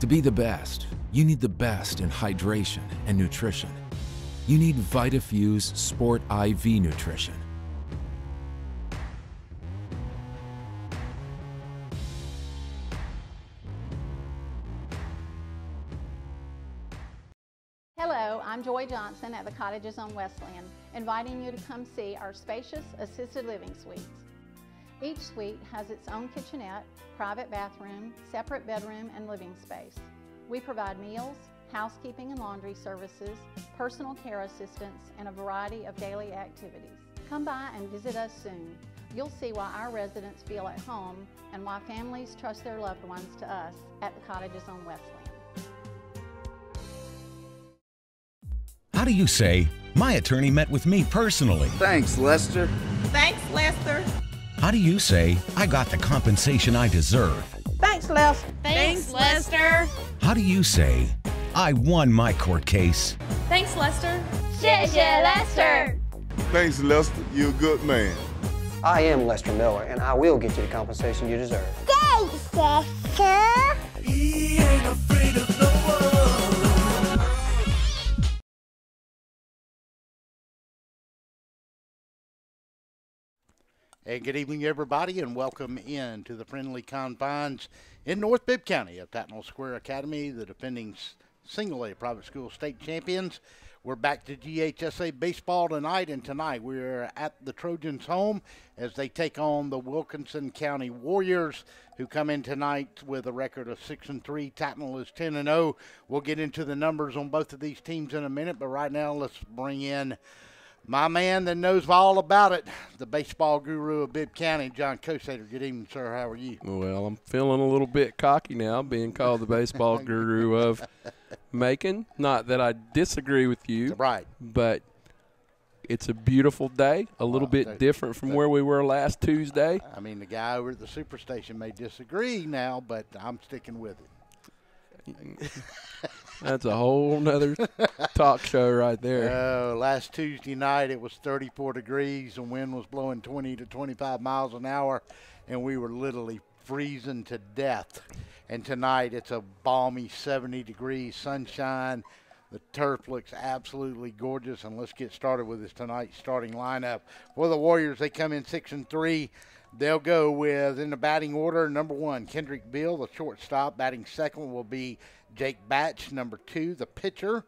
To be the best, you need the best in hydration and nutrition. You need VitaFuse Sport IV Nutrition. Hello, I'm Joy Johnson at the Cottages on Westland, inviting you to come see our spacious assisted living suites. Each suite has its own kitchenette, private bathroom, separate bedroom, and living space. We provide meals, housekeeping and laundry services, personal care assistance, and a variety of daily activities. Come by and visit us soon. You'll see why our residents feel at home and why families trust their loved ones to us at the Cottages on Westland. How do you say, my attorney met with me personally? Thanks, Lester. Thanks, Lester. How do you say, I got the compensation I deserve? Thanks, Lester. Thanks, Lester. How do you say, I won my court case? Thanks, Lester. 谢谢 Lester. Thanks, Lester. You're a good man. I am Lester Miller, and I will get you the compensation you deserve. Thanks, Lester. He ain't afraid of no one. Hey, good evening, everybody, and welcome in to the friendly confines in North Bibb County of Tattnall Square Academy, the defending single A private school state champions. We're back to GHSA baseball tonight, and tonight we're at the Trojans' home as they take on the Wilkinson County Warriors, who come in tonight with a record of 6-3. Tattnall is 10-0. We'll get into the numbers on both of these teams in a minute, but right now let's bring in my man that knows all about it, the baseball guru of Bibb County, John Kosater. Good evening, sir. How are you? Well, I'm feeling a little bit cocky now, being called the baseball guru of Macon. Not that I disagree with you, right? But it's a beautiful day, a little bit different from where we were last Tuesday. I mean, the guy over at the Superstation may disagree now, but I'm sticking with it. That's a whole nother talk show right there. Last Tuesday night it was 34 degrees. The wind was blowing 20 to 25 miles an hour, and we were literally freezing to death. And tonight it's a balmy 70 degrees, sunshine. The turf looks absolutely gorgeous, and let's get started with this tonight's starting lineup. For the Warriors, they come in 6-3. They'll go with, in the batting order, number 1, Kendrick Bill, the shortstop. Batting second will be Jake Batch, number 2, the pitcher.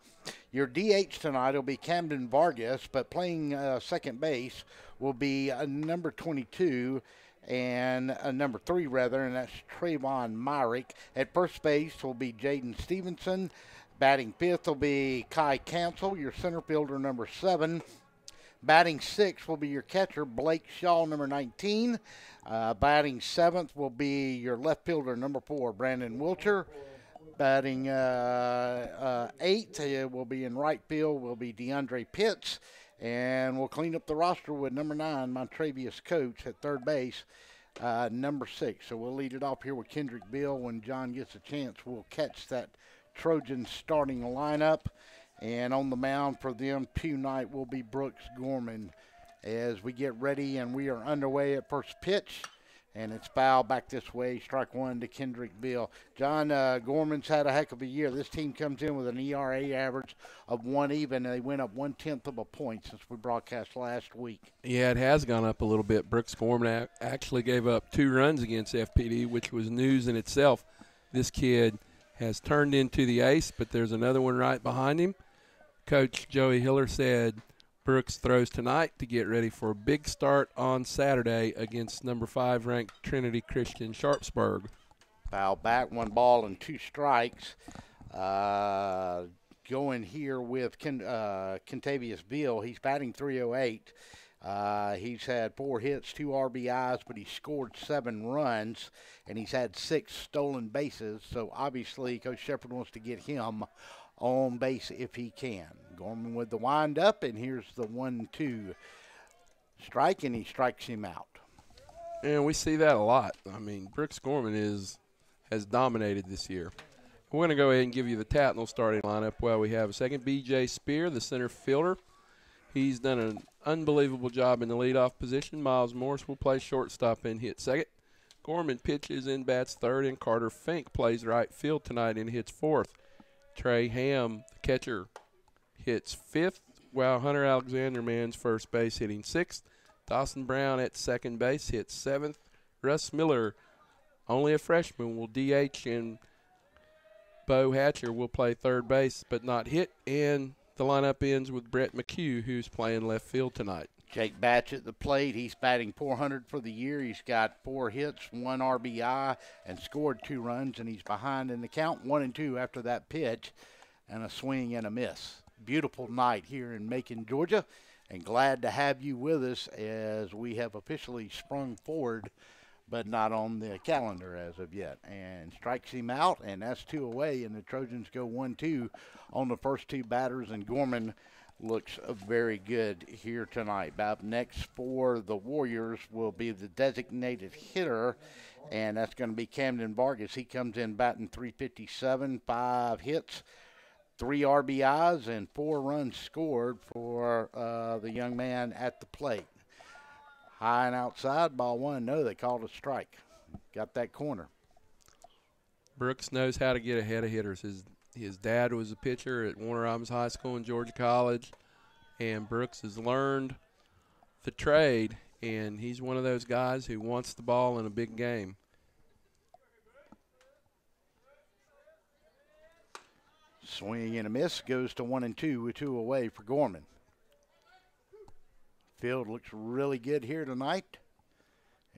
Your DH tonight will be Camden Vargas, but playing second base will be number 22 and number 3, rather, and that's Trayvon Myrick. At first base will be Jaden Stevenson. Batting fifth will be Kai Cancel, your center fielder, number 7. Batting sixth will be your catcher, Blake Shaw, number 19. Batting seventh will be your left fielder, number 4, Brandon Wilcher. Batting eighth will be in right field, will be DeAndre Pitts. And we'll clean up the roster with number 9, Montravius Coates, at third base, number 6. So we'll lead it off here with Kendrick Bill. When John gets a chance, we'll catch that Trojan starting lineup. And on the mound for them tonight will be Brooks Gorman as we get ready, and we are underway at first pitch. And it's foul back this way, strike 1 to Kendrick Bill. John, Gorman's had a heck of a year. This team comes in with an ERA average of 1 even. They went up 1/10 of a point since we broadcast last week. Yeah, it has gone up a little bit. Brooks Gorman actually gave up 2 runs against FPD, which was news in itself. This kid has turned into the ace, but there's another one right behind him. Coach Joey Hiller said Brooks throws tonight to get ready for a big start on Saturday against number 5 ranked Trinity Christian Sharpsburg. Foul back, 1 ball and 2 strikes. Going here with Kentavious Bill. He's batting .308. He's had 4 hits, 2 RBIs, but he scored 7 runs, and he's had 6 stolen bases. So obviously Coach Shepard wants to get him on base if he can. Gorman with the wind-up, and here's the 1-2 strike, and he strikes him out. And we see that a lot. I mean, Brooks Gorman has dominated this year. We're going to go ahead and give you the Tattnall starting lineup. Well, we have a second, B.J. Spear, the center fielder. He's done an unbelievable job in the leadoff position. Miles Morris will play shortstop and hit second. Gorman pitches and bats third, and Carter Fink plays right field tonight and hits fourth. Trey Ham, the catcher, hits fifth, while Hunter Alexander mans first base, hitting sixth. Dawson Brown at second base hits seventh. Russ Miller, only a freshman, will DH, and Bo Hatcher will play third base but not hit. And the lineup ends with Brett Mchugh, who's playing left field tonight. Jake Batch at the plate. He's batting .400 for the year. He's got 4 hits, 1 RBI, and scored 2 runs, and he's behind in the count 1-2 after that pitch and a swing and a miss. Beautiful night here in Macon, Georgia, and glad to have you with us as we have officially sprung forward, but not on the calendar as of yet. And strikes him out, and that's 2 away, and the Trojans go 1-2 on the first 2 batters, and Gorman looks very good here tonight. Up next for the Warriors will be the designated hitter, and that's going to be Camden Vargas. He comes in batting .357, 5 hits, 3 RBIs, and 4 runs scored for the young man at the plate. High and outside, ball 1. No, they called a strike. Got that corner. Brooks knows how to get ahead of hitters. His dad was a pitcher at Warner Robins High School and Georgia College, and Brooks has learned the trade, and he's one of those guys who wants the ball in a big game. Swing and a miss, goes to 1-2 with 2 away for Gorman. Field looks really good here tonight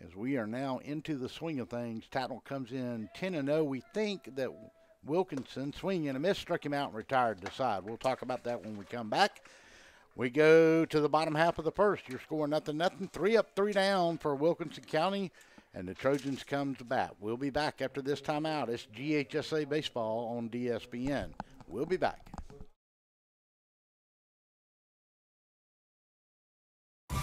as we are now into the swing of things. Tattnall comes in 10-0. We think that Wilkinson, swing and a miss, struck him out and retired to side. We'll talk about that when we come back. We go to the bottom half of the first. You're scoring 0-0. 3 up, 3 down for Wilkinson County, and the Trojans come to bat. We'll be back after this timeout. It's GHSA Baseball on DSBN. We'll be back.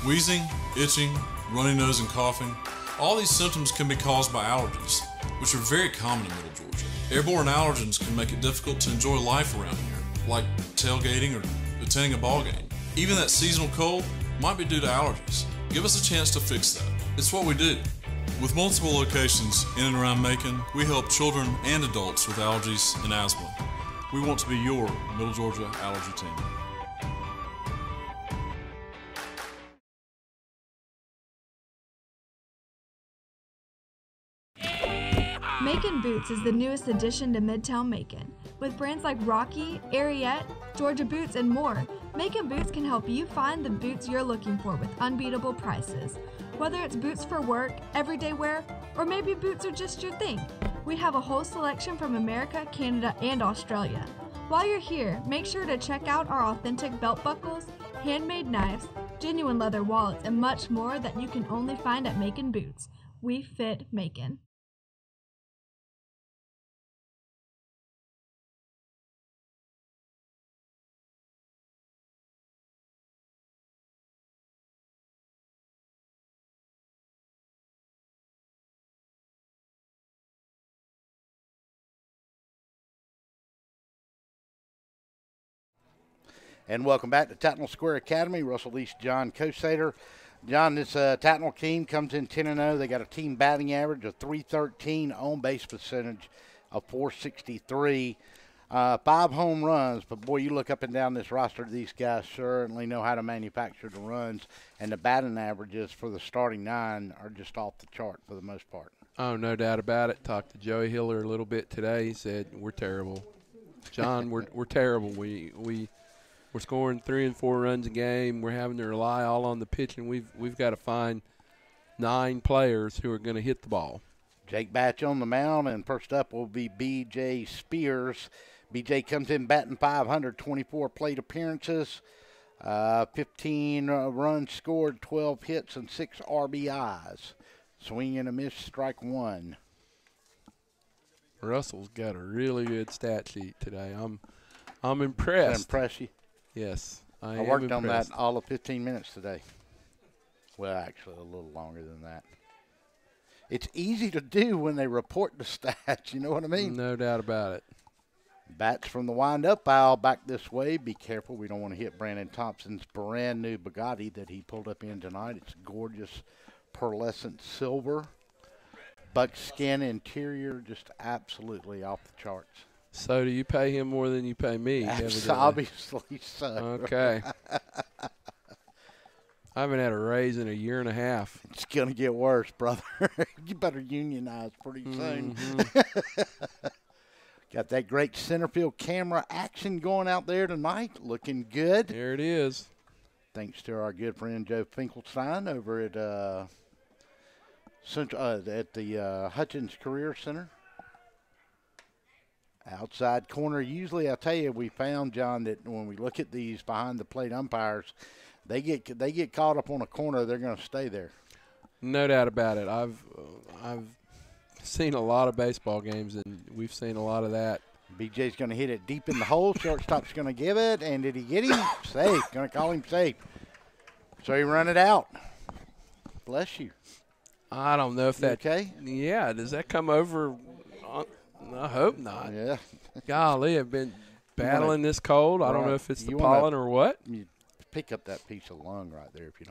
Wheezing, itching, runny nose, and coughing. All these symptoms can be caused by allergies, which are very common in Middle Georgia. Airborne allergens can make it difficult to enjoy life around here, like tailgating or attending a ball game. Even that seasonal cold might be due to allergies. Give us a chance to fix that. It's what we do. With multiple locations in and around Macon, we help children and adults with allergies and asthma. We want to be your Middle Georgia allergy team. Macon Boots is the newest addition to Midtown Macon. With brands like Rocky, Ariete, Georgia Boots, and more, Macon Boots can help you find the boots you're looking for with unbeatable prices. Whether it's boots for work, everyday wear, or maybe boots are just your thing, we have a whole selection from America, Canada, and Australia. While you're here, make sure to check out our authentic belt buckles, handmade knives, genuine leather wallets, and much more that you can only find at Macon Boots. We fit Macon. And welcome back to Tattnall Square Academy. Russell East, John Kosader. John, this Tattnall team comes in 10-0. They got a team batting average of .313, on base percentage of .463, 5 home runs. But boy, you look up and down this roster, these guys certainly know how to manufacture the runs, and the batting averages for the starting 9 are just off the chart for the most part. Oh, no doubt about it. Talked to Joey Hiller a little bit today. He said, we're terrible. John, we're terrible. We're scoring 3 and 4 runs a game. We're having to rely all on the pitching. We've got to find 9 players who are going to hit the ball. Jake Batch on the mound, and first up will be B.J. Spears. B.J. comes in batting .500, 24 plate appearances, 15 runs scored, 12 hits, and 6 RBIs. Swing and a miss, strike 1. Russell's got a really good stat sheet today. I'm impressed. Does that impress you? Yes, I worked on that all of 15 minutes today. Well, actually, a little longer than that. It's easy to do when they report the stats, you know what I mean? No doubt about it. Bats from the wind-up aisle back this way. Be careful, we don't want to hit Brandon Thompson's brand new Bugatti that he pulled up in tonight. It's gorgeous pearlescent silver. buckskin interior, just absolutely off the charts. So do you pay him more than you pay me? Obviously so. Okay. I haven't had a raise in a year and a half. It's going to get worse, brother. You better unionize pretty soon. Got that great center field camera action going out there tonight. Looking good. There it is. Thanks to our good friend Joe Finkelstein over at the Hutchins Career Center. Outside corner. Usually, I tell you, we found, John, that when we look at these behind the plate umpires, they get caught up on a corner, they're going to stay there. No doubt about it. I've seen a lot of baseball games, and we've seen a lot of that. BJ's going to hit it deep in the hole. Shortstop's going to give it, and did he get him? Safe. Going to call him safe. So he run it out. Bless you. I don't know if that. Okay. Yeah. Does that come over? I hope not. Yeah. Golly, I've been battling this cold. I don't know if it's the pollen or what. You pick up that piece of lung right there if you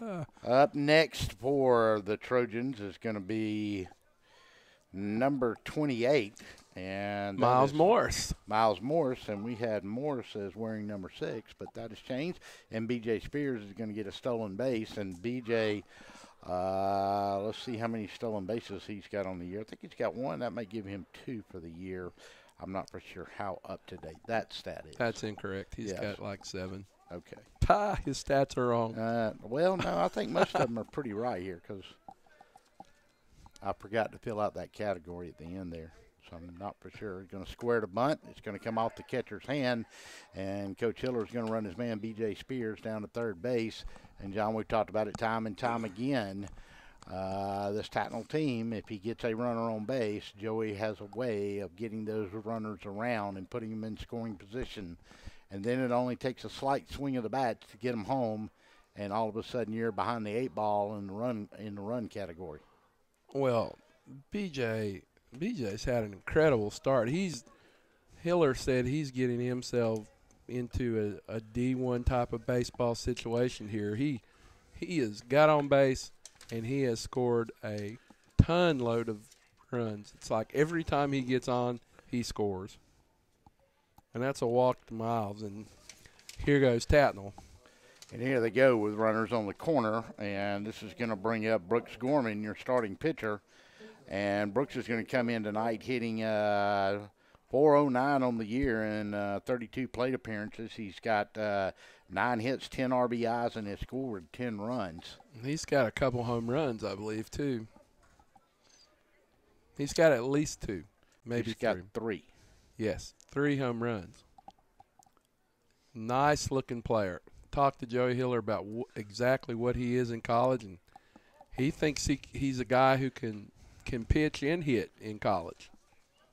don't. Up next for the Trojans is going to be number 28. And Miles Morris. Miles Morris, and we had Morris as wearing number 6, but that has changed. And B.J. Spears is going to get a stolen base. And B.J., let's see how many stolen bases he's got on the year. I think he's got 1. That might give him 2 for the year. I'm not for sure how up-to-date that stat is. That's incorrect. He's got like 7. Okay. His stats are wrong. Well, no, I think most of them are pretty right here because I forgot to fill out that category at the end there. So I'm not for sure. He's going to square the bunt. It's going to come off the catcher's hand, and Coach Hiller is going to run his man B.J. Spears down to third base. And, John, we've talked about it time and time again. This Tattnall team, if he gets a runner on base, Joey has a way of getting those runners around and putting them in scoring position. And then it only takes a slight swing of the bat to get them home, and all of a sudden you're behind the 8 ball in the run category. Well, BJ's had an incredible start. Hiller said he's getting himself into a D1 type of baseball situation here. He has got on base, and he has scored a ton load of runs. It's like every time he gets on, he scores. And that's a walk to Miles. And here goes Tattnall. And here they go with runners on the corner. And this is going to bring up Brooks Gorman, your starting pitcher. And Brooks is going to come in tonight hitting .409 on the year in 32 plate appearances. He's got 9 hits, 10 RBIs, and has scored 10 runs. He's got a couple home runs, I believe, too. He's got at least 2, maybe He's got 3. Yes, 3 home runs. Nice-looking player. Talked to Joey Hiller about exactly what he is in college, and he thinks he's a guy who can pitch and hit in college.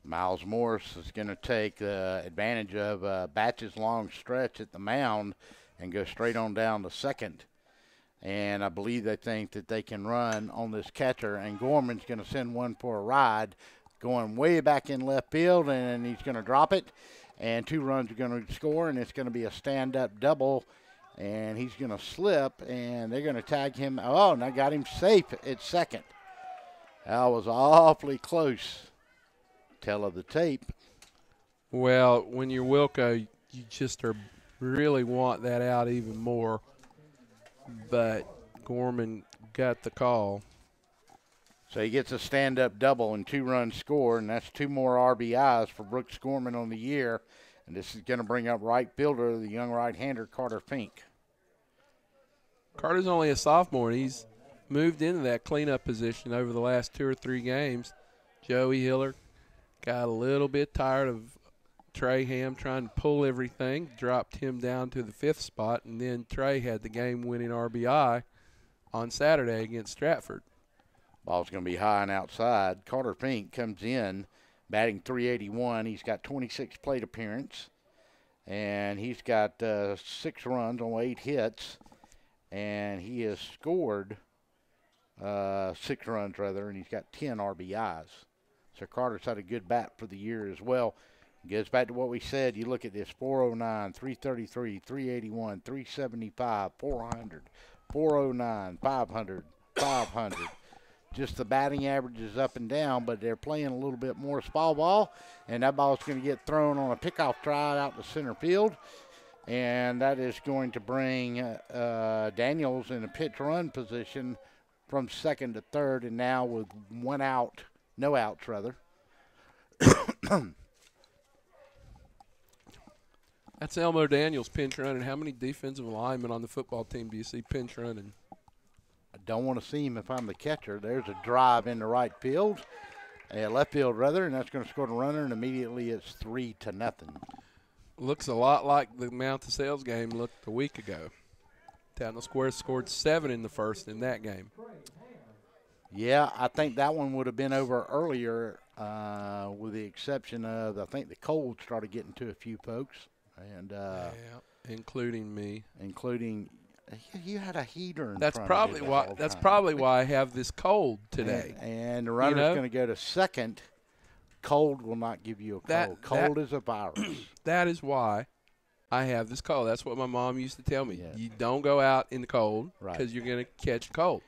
Miles Morris is going to take advantage of Batch's long stretch at the mound and go straight on down to second. And I believe they think that they can run on this catcher, and Gorman's going to send one for a ride, going way back in left field, and he's going to drop it. And 2 runs are going to score, and it's going to be a stand-up double. And he's going to slip, and they're going to tag him. Oh, and I got him safe at second. That was awfully close. Tell of the tape. Well, when you're Wilco, you just really want that out even more. But Gorman got the call. So he gets a stand-up double and 2 runs scored, and that's 2 more RBIs for Brooks Gorman on the year. And this is going to bring up right fielder, the young right-hander, Carter Fink. Carter's only a sophomore, and he's moved into that cleanup position over the last 2 or 3 games. Joey Hiller got a little bit tired of Trey Ham trying to pull everything, dropped him down to the 5th spot, and then Trey had the game-winning RBI on Saturday against Stratford. Ball's going to be high and outside. Carter Fink comes in, batting .381. He's got 26 plate appearances, and he's got 6 runs on 8 hits, and he has scored 6 runs, rather, and he's got 10 RBIs. So Carter's had a good bat for the year as well. Goes back to what we said. You look at this, 409, 333, 381, 375, 400, 409, 500, 500. just the batting average is up and down, but they're playing a little bit more small ball, and that ball is going to get thrown on a pickoff try out to center field, and that is going to bring Daniels in a pitch run position from second to third, and now with one out, no outs rather. That's Elmo Daniels pinch running. How many defensive linemen on the football team do you see pinch running? I don't want to see him if I'm the catcher. There's a drive in the right field, left field rather, and that's going to score the runner, and immediately it's 3-0. Looks a lot like the Mount of Sales game looked a week ago. Tattnall Square scored 7 in the first in that game. Yeah, I think that one would have been over earlier, with the exception of I think the cold started getting to a few folks, and including me, you had a heater. That's probably why. That's probably why I have this cold today. And the runner's going to go to second. Cold will not give you a cold. Cold is a virus. That is why I have this cold. That's what my mom used to tell me. Yeah. You don't go out in the cold because you're going to catch cold.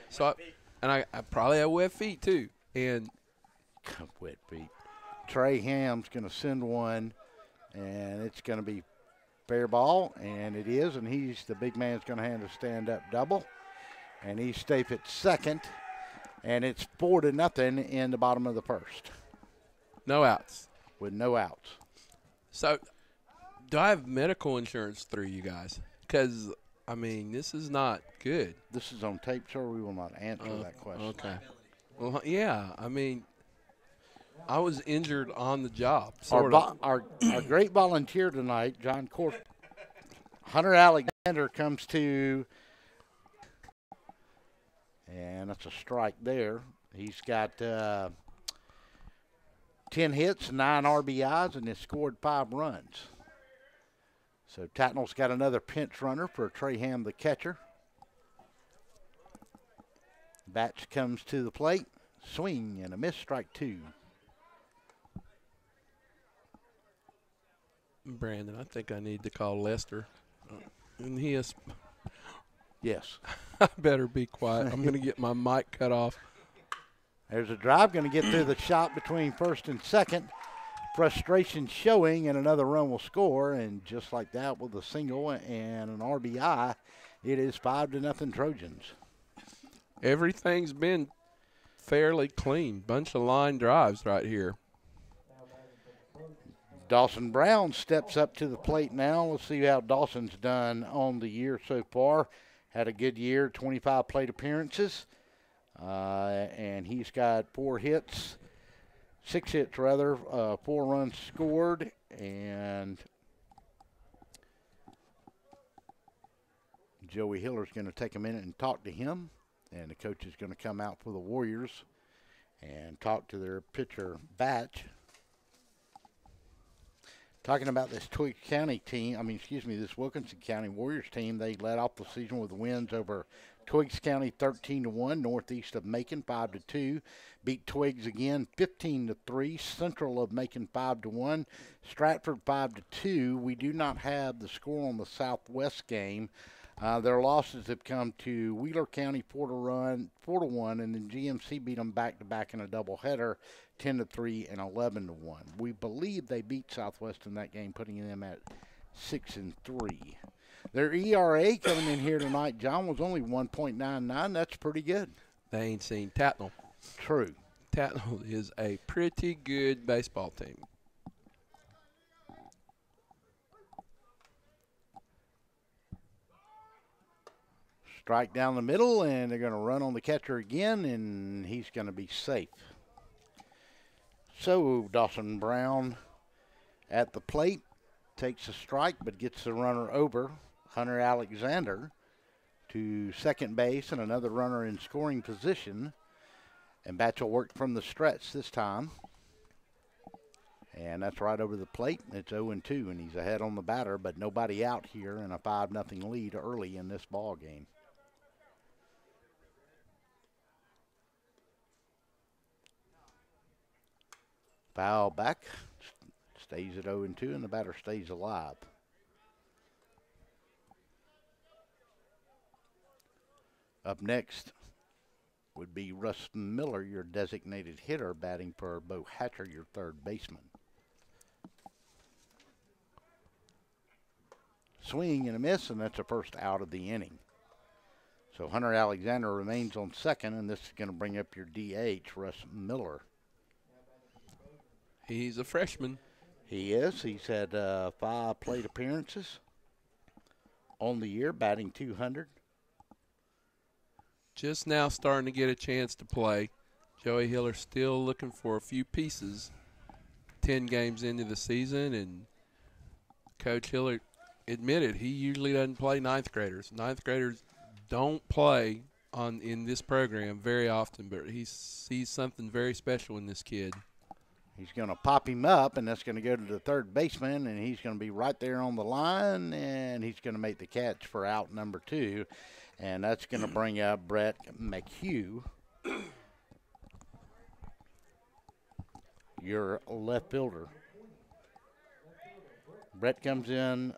So, I probably have wet feet too. And wet feet. Trey Ham's going to send one, and it's going to be fair ball, and it is. And the big man's going to hand a stand-up double, and he's safe at second, and it's 4-0 in the bottom of the first. No outs. With no outs. So, do I have medical insurance through you guys? Because, I mean, this is not good. This is on tape, sir. We will not answer that question. Okay. Well, yeah, I mean, I was injured on the job. Our great volunteer tonight, John Hunter Alexander, comes to, and that's a strike there. He's got 10 hits, 9 RBIs, and has scored 5 runs. So Tattnall's got another pinch runner for Trey Ham, the catcher. Batch comes to the plate, swing and a miss, strike 2. Brandon, I think I need to call Lester. And he is. Yes. I better be quiet. I'm going to get my mic cut off. There's a drive going to get through the shot between first and second. Frustration showing, and another run will score. And just like that, with a single and an RBI, it is 5-0 Trojans. Everything's been fairly clean. Bunch of line drives right here. Dawson Brown steps up to the plate now. Let's see how Dawson's done on the year so far. Had a good year, 25 plate appearances. And he's got 6 hits rather, 4 runs scored, and Joey Hiller's going to take a minute and talk to him, and the coach is going to come out for the Warriors and talk to their pitcher, Batch. Talking about this this Wilkinson County Warriors team, they led off the season with wins over Twiggs County 13-1, northeast of Macon 5-2. Beat Twiggs again 15-3. Central of Macon 5-1. Stratford 5-2. We do not have the score on the Southwest game. Their losses have come to Wheeler County 4-1, and then GMC beat them back-to-back in a doubleheader 10-3 and 11-1. We believe they beat Southwest in that game, putting them at 6-3. Their ERA coming in here tonight, John, was only 1.99. That's pretty good. They ain't seen Tattnall. True. Tattnall is a pretty good baseball team. Strike down the middle, and they're going to run on the catcher again, and he's going to be safe. So Dawson Brown at the plate takes a strike, but gets the runner over. Hunter Alexander to second base, and another runner in scoring position. And Batch will work from the stretch this time. And that's right over the plate. It's 0-2, and he's ahead on the batter, but nobody out here, and a 5-0 lead early in this ball game. Foul back, stays at 0-2, and the batter stays alive. Up next, would be Russ Miller, your designated hitter, batting for Bo Hatcher, your third baseman. Swing and a miss, and that's the first out of the inning. So Hunter Alexander remains on second, and this is going to bring up your DH, Russ Miller. He's a freshman. He is. He's had 5 plate appearances on the year, batting .200. Just now starting to get a chance to play. Joey Hiller still looking for a few pieces 10 games into the season, and Coach Hiller admitted he usually doesn't play ninth graders. Ninth graders don't play in this program very often, but he sees something very special in this kid. He's going to pop him up, and that's going to go to the third baseman, and he's going to be right there on the line, and he's going to make the catch for out number 2, and that's going to bring up Brett Mchugh, your left fielder. Brett comes in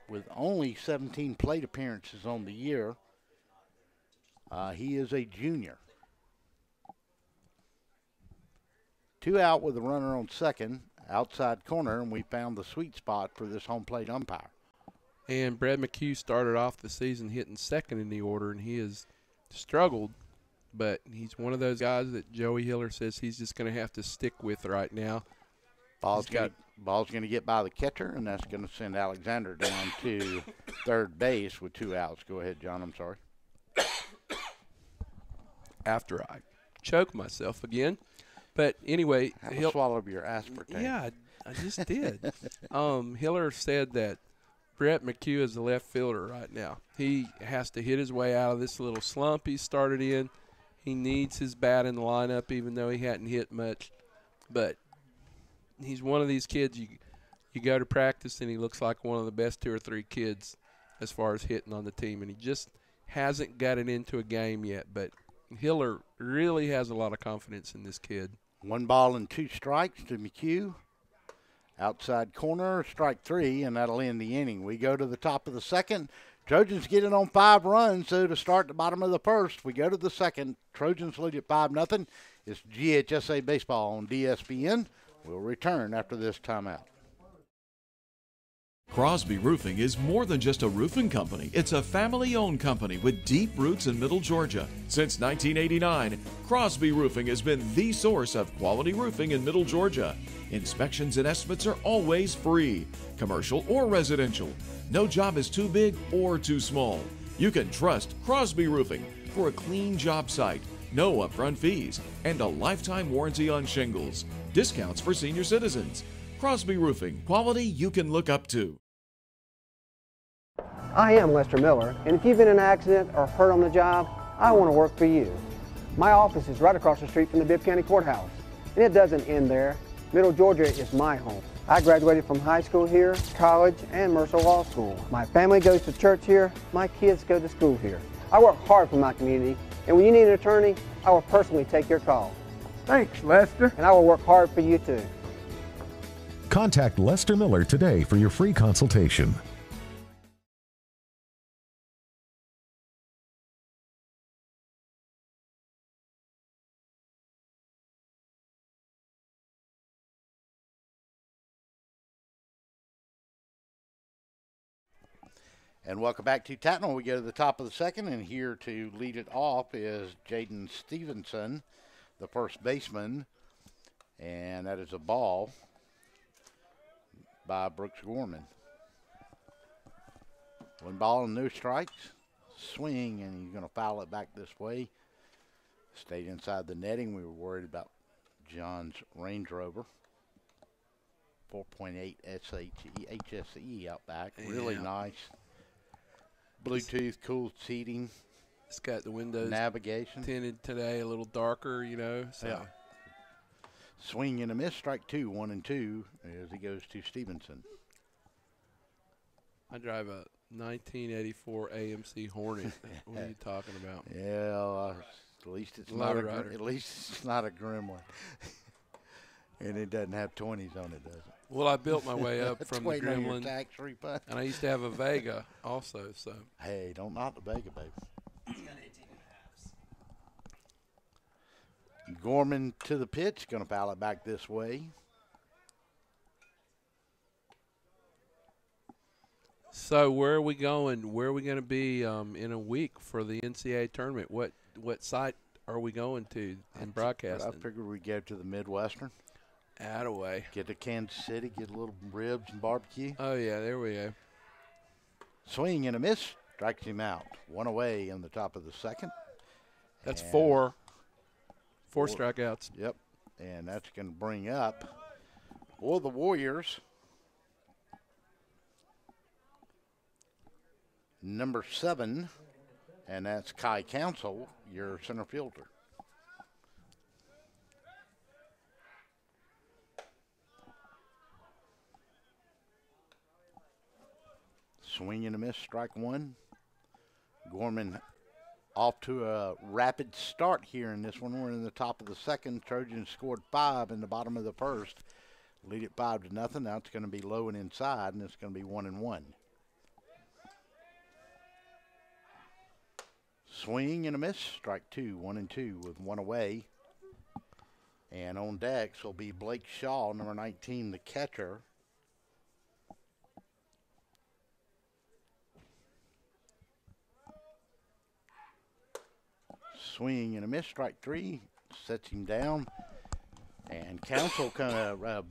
with only 17 plate appearances on the year. He is a junior. 2 out with a runner on second, outside corner, and we found the sweet spot for this home plate umpire. And Brad Mchugh started off the season hitting second in the order, and he has struggled, but he's one of those guys that Joey Hiller says he's just going to have to stick with right now. Ball's going to get by the catcher, and that's going to send Alexander down to third base with 2 outs. Go ahead, John. I'm sorry. After I choke myself again. But anyway, he'll swallow your aspartame. Yeah, I just did. Hiller said that Brett Mchugh is the left fielder right now. He has to hit his way out of this little slump he started in. He needs his bat in the lineup, even though he hadn't hit much. But he's one of these kids you go to practice, and he looks like one of the best 2 or 3 kids as far as hitting on the team. And he just hasn't got it into a game yet. But Hiller really has a lot of confidence in this kid. 1 ball and 2 strikes to Mchugh. Outside corner, strike 3, and that'll end the inning. We go to the top of the second. Trojans get it on 5 runs, so to start the bottom of the first, we go to the second. Trojans lead at 5-0. It's GHSA Baseball on DSBN. We'll return after this timeout. Crosby Roofing is more than just a roofing company. It's a family-owned company with deep roots in Middle Georgia. Since 1989, Crosby Roofing has been the source of quality roofing in Middle Georgia. Inspections and estimates are always free, commercial or residential. No job is too big or too small. You can trust Crosby Roofing for a clean job site, no upfront fees, and a lifetime warranty on shingles. Discounts for senior citizens. Crosby Roofing, quality you can look up to. I am Lester Miller, and if you've been in an accident or hurt on the job, I want to work for you. My office is right across the street from the Bibb County Courthouse, and it doesn't end there. Middle Georgia is my home. I graduated from high school here, college, and Mercer Law School. My family goes to church here. My kids go to school here. I work hard for my community, and when you need an attorney, I will personally take your call. Thanks, Lester. And I will work hard for you, too. Contact Lester Miller today for your free consultation. And welcome back to Tattnall. We go to the top of the second, and here to lead it off is Jaden Stevenson, the first baseman, and that is a ball by Brooks Gorman. 1 ball and no strikes. Swing, and he's going to foul it back this way. Stayed inside the netting. We were worried about John's Range Rover. 4.8 HSE out back. Really nice. Bluetooth, cool seating. It's got the windows navigation tinted today, a little darker, you know. So. Yeah. Swing and a miss, strike 2, 1 and 2 as he goes to Stevenson. I drive a 1984 AMC Hornet. What are you talking about? Yeah, at least it's not a grim one. And it doesn't have 20s on it, does it? Well, I built my way up from the Gremlin, tax refund. And I used to have a Vega also. So hey, don't knock the Vega, baby. Gorman to the pitch, going to foul it back this way. So where are we going? Where are we going to be in a week for the NCAA tournament? What site are we going to in broadcasting? I figured we'd go to the Midwestern. Attaway. Get to Kansas City, get a little ribs and barbecue. Oh, yeah, there we go. Swing and a miss, strikes him out. One away in the top of the second. That's four strikeouts. Yep, and that's going to bring up for the Warriors number 7, and that's Kai Council, your center fielder. Swing and a miss, strike one. Gorman off to a rapid start here in this one. We're in the top of the second. Trojans scored 5 in the bottom of the first. Lead it 5-0. Now it's going to be low and inside, and it's going to be 1-1. Swing and a miss, strike 2, 1-2 with one away. And on decks will be Blake Shaw, number 19, the catcher. Swing and a miss, strike 3, sets him down. And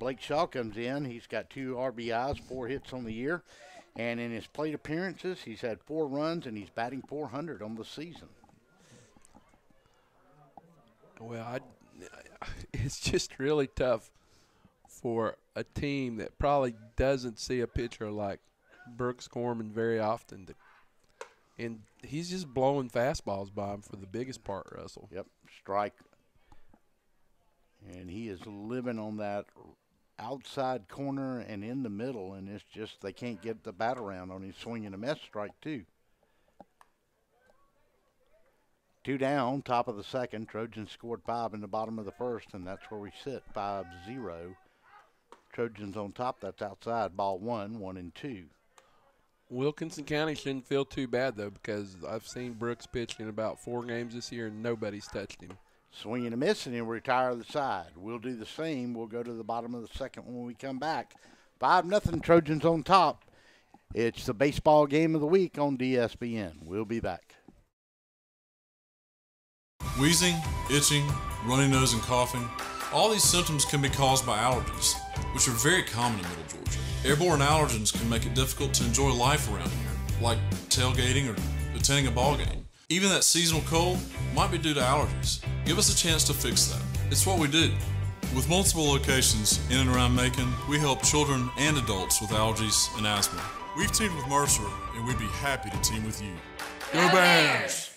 Blake Shaw comes in. He's got 2 RBIs, 4 hits on the year. And in his plate appearances, he's had 4 runs, and he's batting .400 on the season. Well, it's just really tough for a team that probably doesn't see a pitcher like Brooks Gorman very often. And he's just blowing fastballs by him for the biggest part, Russell. Yep, strike. And he is living on that outside corner and in the middle, and it's just they can't get the bat around on his swing and a miss, strike 2. 2 down, top of the second. Trojans scored 5 in the bottom of the first, and that's where we sit, 5-0. Trojans on top, that's outside, ball 1, 1-2. Wilkinson County shouldn't feel too bad, though, because I've seen Brooks pitch in about 4 games this year, and nobody's touched him. Swing and a miss, and he'll retire the side. We'll do the same. We'll go to the bottom of the second when we come back. 5-0, Trojans on top. It's the baseball game of the week on DSBN. We'll be back. Wheezing, itching, runny nose, and coughing. All these symptoms can be caused by allergies, which are very common in Middle Georgia. Airborne allergens can make it difficult to enjoy life around here, like tailgating or attending a ball game. Even that seasonal cold might be due to allergies. Give us a chance to fix that. It's what we do. With multiple locations in and around Macon, we help children and adults with allergies and asthma. We've teamed with Mercer, and we'd be happy to team with you. Go Bears!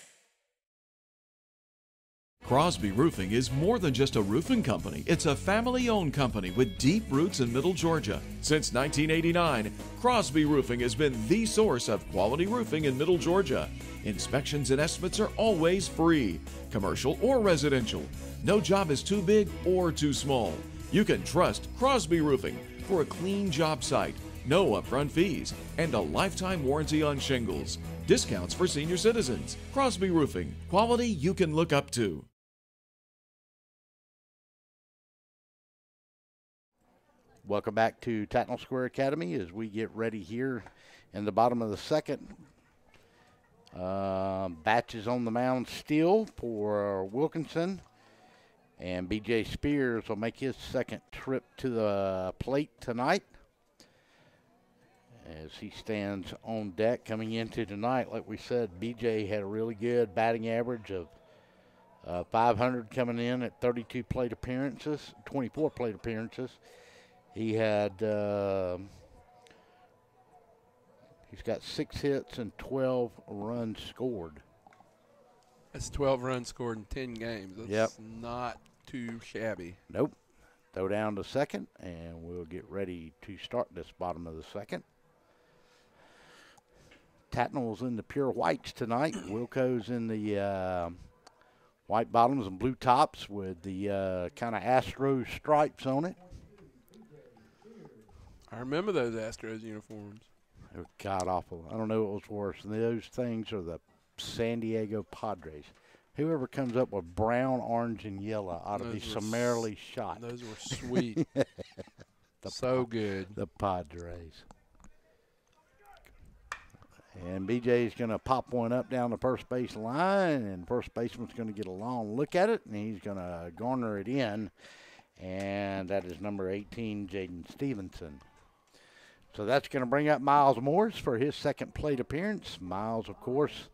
Crosby Roofing is more than just a roofing company. It's a family-owned company with deep roots in Middle Georgia. Since 1989, Crosby Roofing has been the source of quality roofing in Middle Georgia. Inspections and estimates are always free, commercial or residential. No job is too big or too small. You can trust Crosby Roofing for a clean job site, no upfront fees, and a lifetime warranty on shingles. Discounts for senior citizens. Crosby Roofing, quality you can look up to. Welcome back to Tattnall Square Academy as we get ready here in the bottom of the second. Batch is on the mound still for Wilkinson. And B.J. Spears will make his second trip to the plate tonight as he stands on deck coming into tonight. Like we said, B.J. had a really good batting average of 500 coming in at 32 plate appearances, 24 plate appearances. He had, he's got 6 hits and 12 runs scored. That's 12 runs scored in 10 games. That's not too shabby. Nope. Throw down to second, and we'll get ready to start this bottom of the second. Tattnall's in the pure whites tonight. Wilco's in the white bottoms and blue tops with the kind of Astros stripes on it. I remember those Astros uniforms. They were god awful. I don't know what was worse. Those things are the San Diego Padres. Whoever comes up with brown, orange, and yellow ought to be summarily shot. Those were sweet. So good. The Padres. And BJ's going to pop one up down the first base line, and first baseman's going to get a long look at it, and he's going to garner it in. And that is number 18, Jaden Stevenson. So that's going to bring up Miles Morris for his second plate appearance. Miles, of course,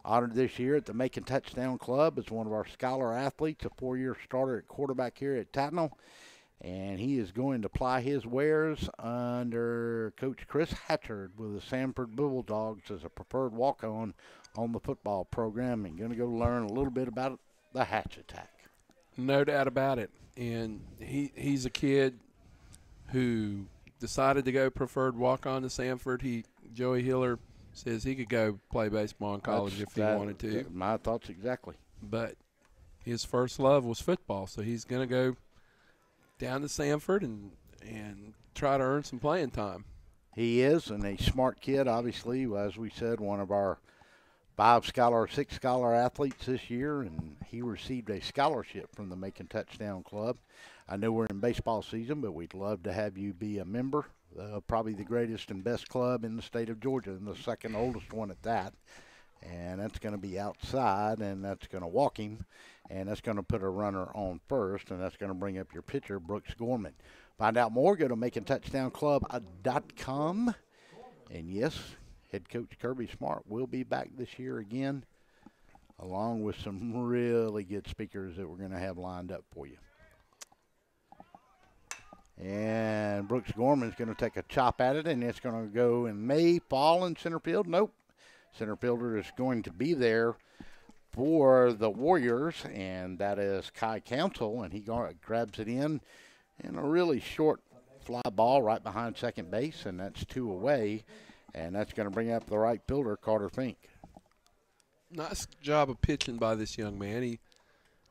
honored this year at the Macon Touchdown Club as one of our scholar athletes, a 4-year starter at quarterback here at Tattnall. And he is going to ply his wares under Coach Chris Hatchard with the Sanford Bulldogs as a preferred walk-on on the football program, and going to go learn a little bit about the hatch attack. No doubt about it. And he's a kid who decided to go preferred walk-on to Sanford. Joey Hiller says he could go play baseball in college if he wanted to. My thoughts exactly. But his first love was football, so he's going to go down to Sanford and try to earn some playing time. He is, and a smart kid, obviously, as we said, one of our 6 scholar athletes this year, and he received a scholarship from the Macon Touchdown Club. I know we're in baseball season, but we'd love to have you be a member. Probably the greatest and best club in the state of Georgia, and the second oldest one at that. And that's going to be outside, and that's going to walk him, and that's going to put a runner on first, and that's going to bring up your pitcher, Brooks Gorman. Find out more, go to MaconTouchdownClub.com. And yes, head coach Kirby Smart will be back this year again, along with some really good speakers that we're going to have lined up for you. And Brooks Gorman's going to take a chop at it, and it's going to go and may fall in center field. Nope. Center fielder is going to be there for the Warriors, and that is Kai Council, and he grabs it in a really short fly ball right behind second base, and that's 2 away, and that's going to bring up the right fielder, Carter Fink. Nice job of pitching by this young man. He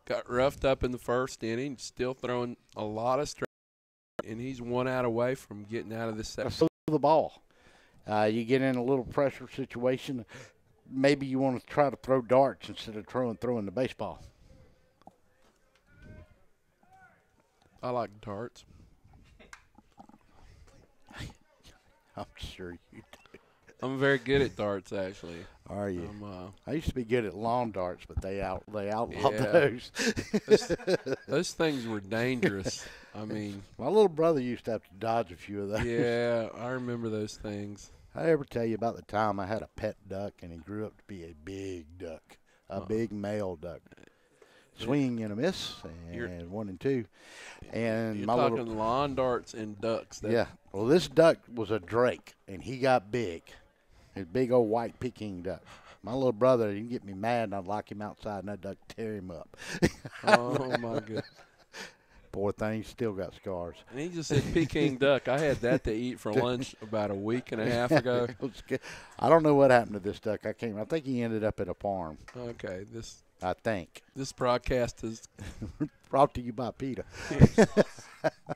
got roughed up in the first inning, still throwing a lot of strikes, and he's 1 out away from getting out of this second. So the ball. You get in a little pressure situation. Maybe you want to try to throw darts instead of throwing the baseball. I like darts. I'm sure you do. I'm very good at darts, actually. Are you? I used to be good at lawn darts, but they outlawed those. Those things were dangerous. I mean, my little brother used to have to dodge a few of those. Yeah, I remember those things. I ever tell you about the time I had a pet duck, and he grew up to be a big duck, big male duck. Swing and a miss, and 1 and 2. And you're my talking lawn darts and ducks. Yeah. Well, this duck was a drake, and he got big. A big old white Peking duck. My little brother, he'd get me mad, and I'd lock him outside, and that duck tear him up. Oh, my goodness. Poor thing, still got scars. And he just said Peking duck. I had that to eat for lunch about a week and a half ago. I don't know what happened to this duck. I think he ended up at a farm. Okay, I think. This broadcast is brought to you by PETA.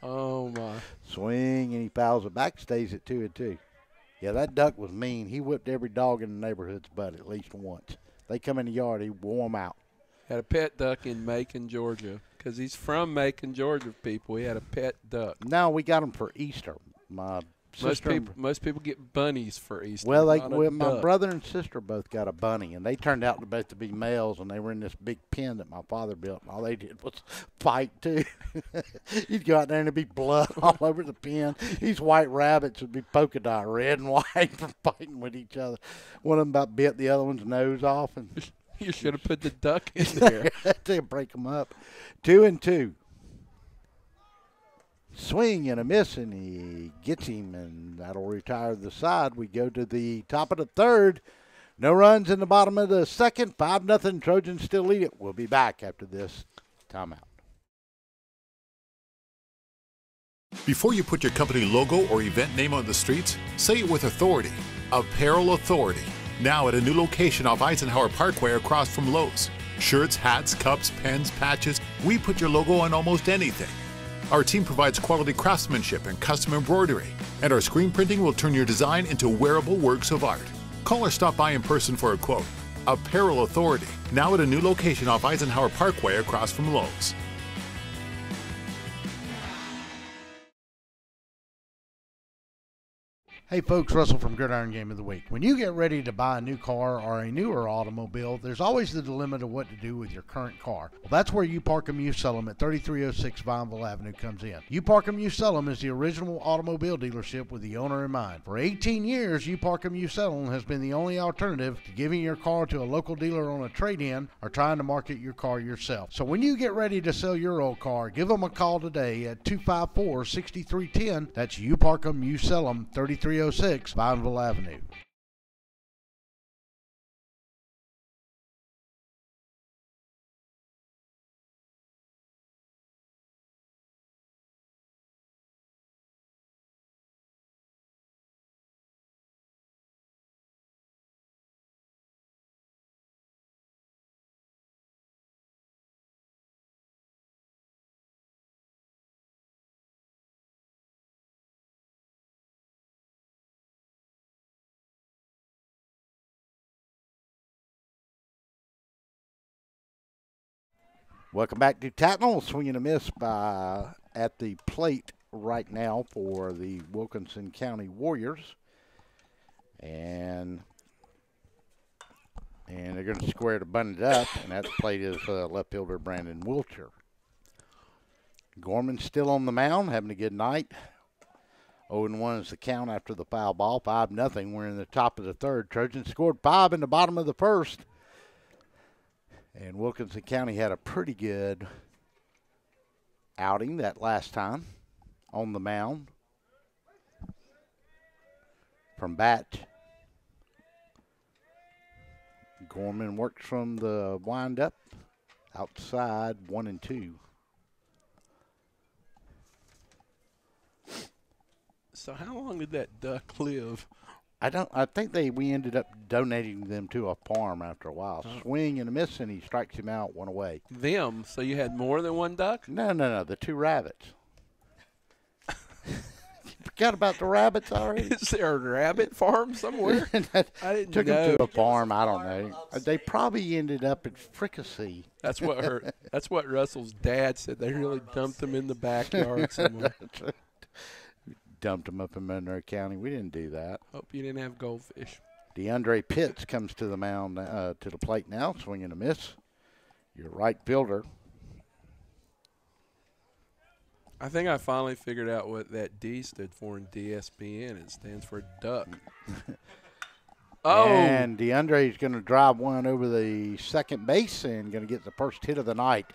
Oh, my. Swing, and he fouls it back, stays at 2 and 2. Yeah, that duck was mean. He whipped every dog in the neighborhood's butt at least once. They come in the yard, he wore them out. Had a pet duck in Macon, Georgia, because he's from Macon, Georgia, people. He had a pet duck. No, we got him for Easter. Most people get bunnies for Easter. Well, my brother and sister both got a bunny, and they turned out to both to be males, and they were in this big pen that my father built, and all they did was fight, too. You'd go out there, and there'd be blood all over the pen. These white rabbits would be polka dot red and white from fighting with each other. One of them about bit the other one's nose off. And you should have put the duck in there. To break them up. 2 and 2. Swing and a miss, and he gets him, and that'll retire the side. We go to the top of the third. No runs in the bottom of the second. 5-0. Trojans still lead it. We'll be back after this timeout. Before you put your company logo or event name on the streets, say it with authority. Apparel Authority. Now at a new location off Eisenhower Parkway across from Lowe's. Shirts, hats, cups, pens, patches. We put your logo on almost anything. Our team provides quality craftsmanship and custom embroidery, and our screen printing will turn your design into wearable works of art. Call or stop by in person for a quote. Apparel Authority, now at a new location off Eisenhower Parkway across from Lowe's. Hey folks, Russell from Gridiron Game of the Week. When you get ready to buy a new car or a newer automobile, there's always the dilemma of what to do with your current car. Well, that's where You Park 'Em, You Sell 'Em at 3306 Vineville Avenue comes in. You Park 'Em, You Sell 'Em is the original automobile dealership with the owner in mind. For 18 years, You Park 'Em, You Sell 'Em has been the only alternative to giving your car to a local dealer on a trade-in or trying to market your car yourself. So when you get ready to sell your old car, give them a call today at 254-6310. That's You Park 'Em, You Sell 'Em, 3306 Vineville Avenue. Welcome back to Tattnall. Swinging a miss at the plate right now for the Wilkinson County Warriors. And they're going to square to bunt it up, and that plate is left fielder Brandon Wiltshire. Gorman's still on the mound, having a good night. 0-1 is the count after the foul ball, 5-0. We're in the top of the third. Trojans scored 5 in the bottom of the first. And Wilkinson County had a pretty good outing that last time on the mound. From bat, Gorman works from the windup, outside 1-2. So how long did that duck live? I think we ended up donating them to a farm after a while. Oh. Swing and a miss, and he strikes him out, one away. Them? So you had more than one duck? No, the 2 rabbits. You forgot about the rabbits already? Is there a rabbit farm somewhere? I didn't Took know. them to a farm, I don't know. They probably ended up at Fricassee. That's what Russell's dad said. They really dumped them in the backyard somewhere. Dumped them up in Monroe County. We didn't do that. Hope you didn't have goldfish. DeAndre Pitts comes to the mound, to the plate now, swinging a miss. Your right fielder. I think I finally figured out what that D stood for in DSBN. It stands for duck. And DeAndre's going to drive one over the second base and going to get the first hit of the night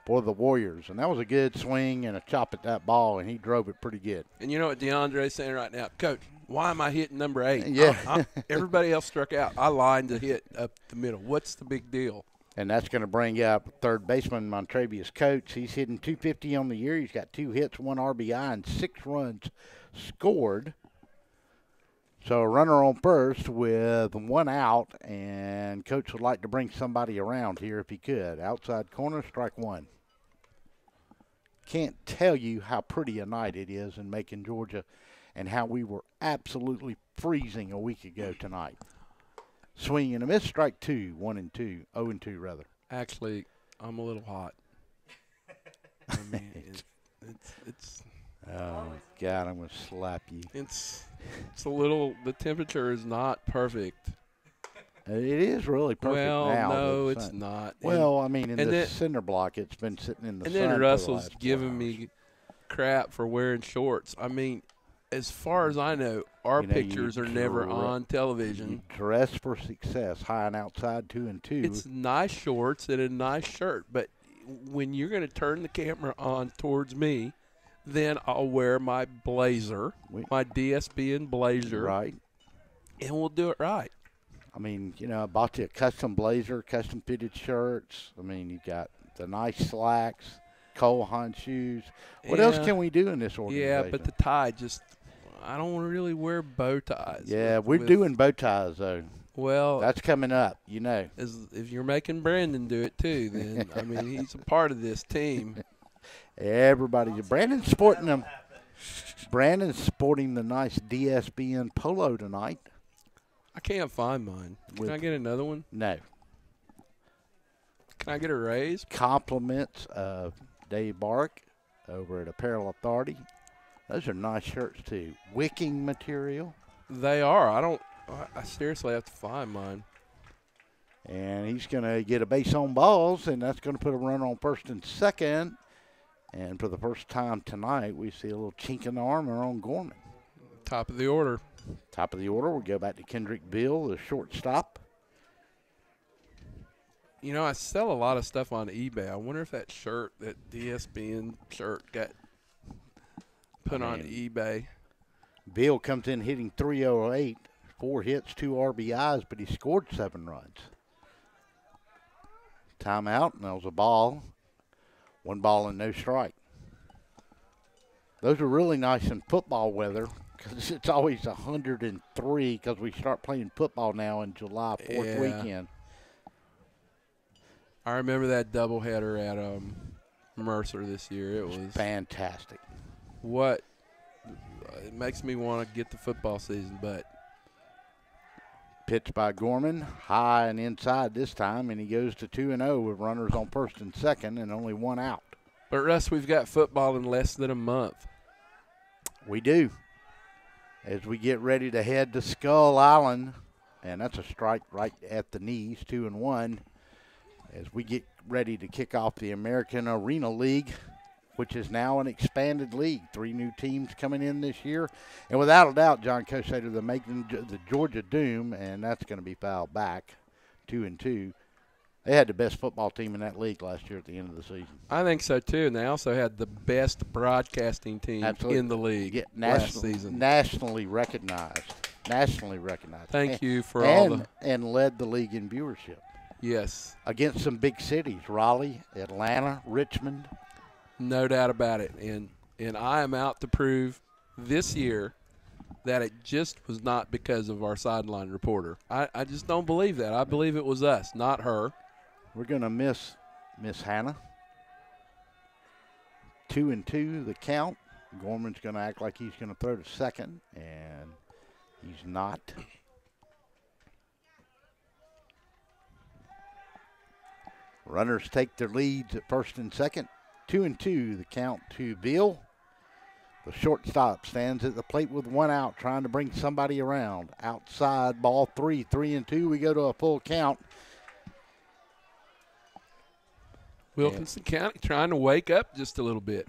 for the Warriors. And that was a good swing and a chop at that ball, and he drove it pretty good. And you know what DeAndre's saying right now? Coach, why am I hitting number 8? Yeah. Everybody else struck out. I lined to hit up the middle. What's the big deal? And that's going to bring up third baseman Montrevious Coates. He's hitting .250 on the year. He's got 2 hits, 1 RBI, and 6 runs scored. So a runner on first with 1 out, and Coach would like to bring somebody around here if he could. Outside corner, strike 1. Can't tell you how pretty a night it is in Macon, Georgia, and how we were absolutely freezing a week ago tonight. Swing and a miss, strike 2, 1-2, 0-2 rather. Actually, I'm a little hot. I mean, it's. Oh God, I'm gonna slap you. It's a little. The temperature is not perfect. It is really perfect well, now. no, it's not. Well, I mean, in the cinder block, it's been sitting in the sun. And then Russell's for the giving me crap for wearing shorts. I mean, as far as I know, our pictures are never on television. You dress for success, high and outside, 2-2. It's nice shorts and a nice shirt, but when you're going to turn the camera on towards me, then I'll wear my blazer, my DSBN blazer. Right. And we'll do it right. I mean, you know, I bought you a custom blazer, custom fitted shirts. I mean, you got the nice slacks, Cole Haan shoes. What else can we do in this organization? Yeah, but the tie just, I don't really wear bow ties. Yeah, we're doing bow ties, though. Well, that's coming up, you know. If you're making Brandon do it, too, then, I mean, he's a part of this team. Brandon's sporting them. Brandon's sporting the nice DSBN polo tonight. I can't find mine. Can I get another one? No. Can I get a raise? Compliments of Dave Bark over at Apparel Authority. Those are nice shirts, too. Wicking material. They are. I seriously have to find mine. And he's going to get a base on balls, and that's going to put a runner on first and second. And for the first time tonight, we see a little chink in the armor on Gorman. Top of the order. Top of the order. We'll go back to Kendrick Bill, the shortstop. You know, I sell a lot of stuff on eBay. I wonder if that shirt, that DSBN shirt, got put on eBay. Bill comes in hitting .308, 4 hits, 2 RBIs, but he scored 7 runs. Timeout, and that was a ball. 1 ball and no strike. Those are really nice in football weather because it's always 103 because we start playing football now in July 4th weekend. I remember that doubleheader at Mercer this year. It was fantastic. It makes me want to get the football season, but. Pitch by Gorman, high and inside this time, and he goes to 2-0 with runners on first and second and only 1 out. But, Russ, we've got football in less than a month. We do. As we get ready to head to Skull Island, and that's a strike right at the knees, 2-1. As we get ready to kick off the American Arena League, which is now an expanded league. 3 new teams coming in this year. And without a doubt, John Kosater, they're making the Georgia Doom, and that's going to be fouled back, 2-2. They had the best football team in that league last year at the end of the season. I think so, too. And they also had the best broadcasting team in the league last season. Nationally recognized. Thank you for all the. And led the league in viewership. Yes. Against some big cities, Raleigh, Atlanta, Richmond. No doubt about it. And I am out to prove this year that it just was not because of our sideline reporter. I just don't believe that. I believe it was us, not her. We're going to miss Hannah. 2-2 the count. Gorman's going to act like he's going to throw to second, and he's not. Runners take their leads at first and second. 2-2 the count to Bill. The shortstop stands at the plate with 1 out, trying to bring somebody around. Outside, ball 3, 3-2. We go to a full count. Wilkinson County trying to wake up just a little bit.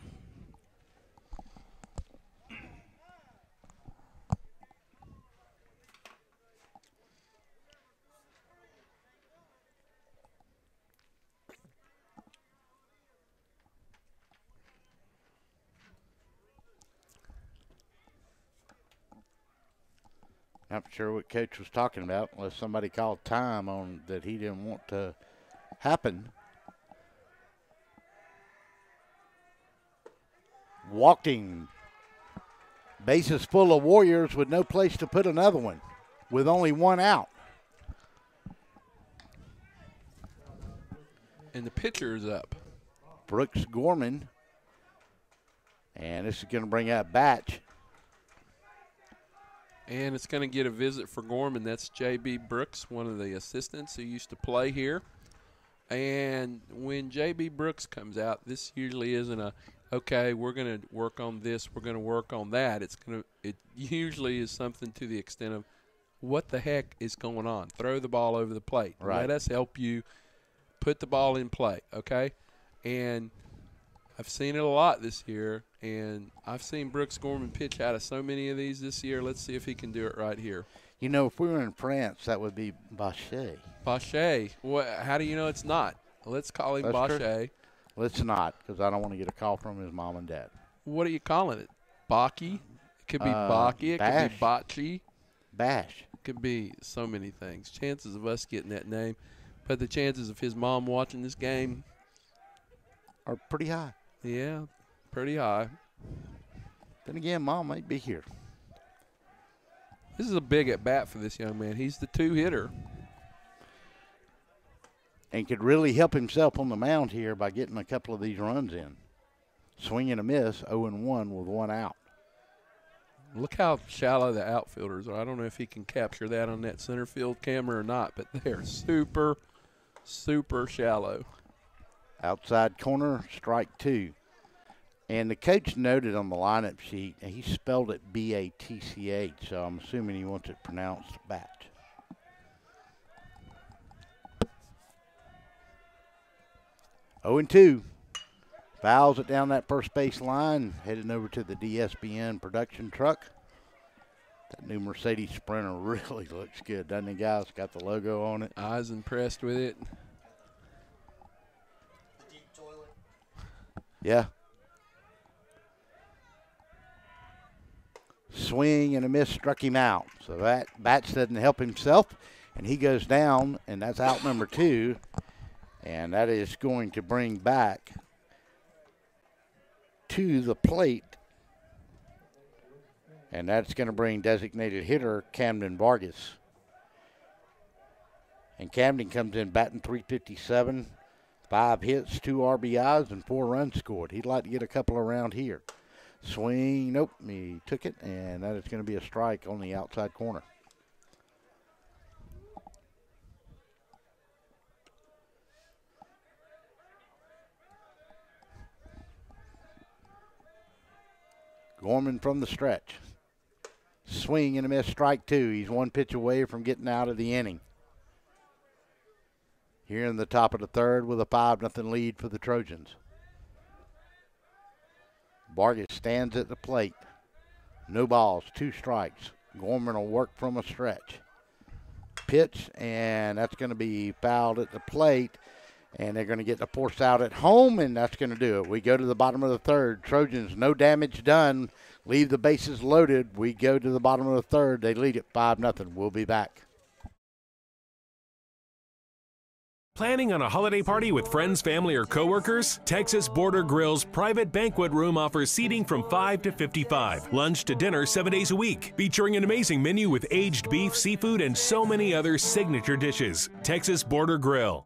Not sure what Coach was talking about, unless somebody called time on that he didn't want to happen. Walking. Bases full of Warriors with no place to put another one, with only 1 out. And the pitcher is up. Brooks Gorman. And this is going to bring out Batch. And it's going to get a visit for Gorman. That's J.B. Brooks, one of the assistants who used to play here. And when J.B. Brooks comes out, this usually isn't a, okay, we're going to work on this, we're going to work on that. It usually is something to the extent of, what the heck is going on? Throw the ball over the plate. Right. Let us help you put the ball in play, okay? And I've seen it a lot this year, and I've seen Brooks Gorman pitch out of so many of these this year. Let's see if he can do it right here. You know, if we were in France, that would be Bachet. Bachet. How do you know it's not? Let's call him Bachet. Let's not, because I don't want to get a call from his mom and dad. What are you calling it? Baki? It could be Baki. It could be Bocce. Bash. It could be so many things. Chances of us getting that name, but the chances of his mom watching this game are pretty high. Yeah, pretty high. Then again, Mom might be here. This is a big at-bat for this young man. He's the 2-hitter. And could really help himself on the mound here by getting a couple of these runs in. Swing and a miss, 0-1 with 1 out. Look how shallow the outfielders are. I don't know if he can capture that on that center field camera or not, but they're super, super shallow. Outside corner, strike 2. And the coach noted on the lineup sheet, he spelled it B-A-T-C-H, so I'm assuming he wants it pronounced Batch. Oh and 2. Fouls it down that first base line, heading over to the DSBN production truck. That new Mercedes Sprinter really looks good, doesn't it, guys? Got the logo on it. I was impressed with it. Yeah. Swing and a miss struck him out. So that Batch doesn't help himself, and he goes down, and that's out number 2. And that is going to bring back to the plate. And that's going to bring designated hitter Camden Vargas. And Camden comes in batting .357, 5 hits, 2 RBIs, and 4 runs scored. He'd like to get a couple around here. Swing, nope, he took it, and that is going to be a strike on the outside corner. Gorman from the stretch. Swing and a miss, strike 2. He's 1 pitch away from getting out of the inning. Here in the top of the third with a 5-0 lead for the Trojans. Vargas stands at the plate. No balls, 2 strikes. Gorman will work from a stretch. Pitch, and that's going to be fouled at the plate. And they're going to get the force out at home, and that's going to do it. We go to the bottom of the third. Trojans, no damage done. Leave the bases loaded. We go to the bottom of the third. They lead it 5-0. We'll be back. Planning on a holiday party with friends, family, or coworkers? Texas Border Grill's private banquet room offers seating from 5 to 55. Lunch to dinner 7 days a week. Featuring an amazing menu with aged beef, seafood, and so many other signature dishes. Texas Border Grill.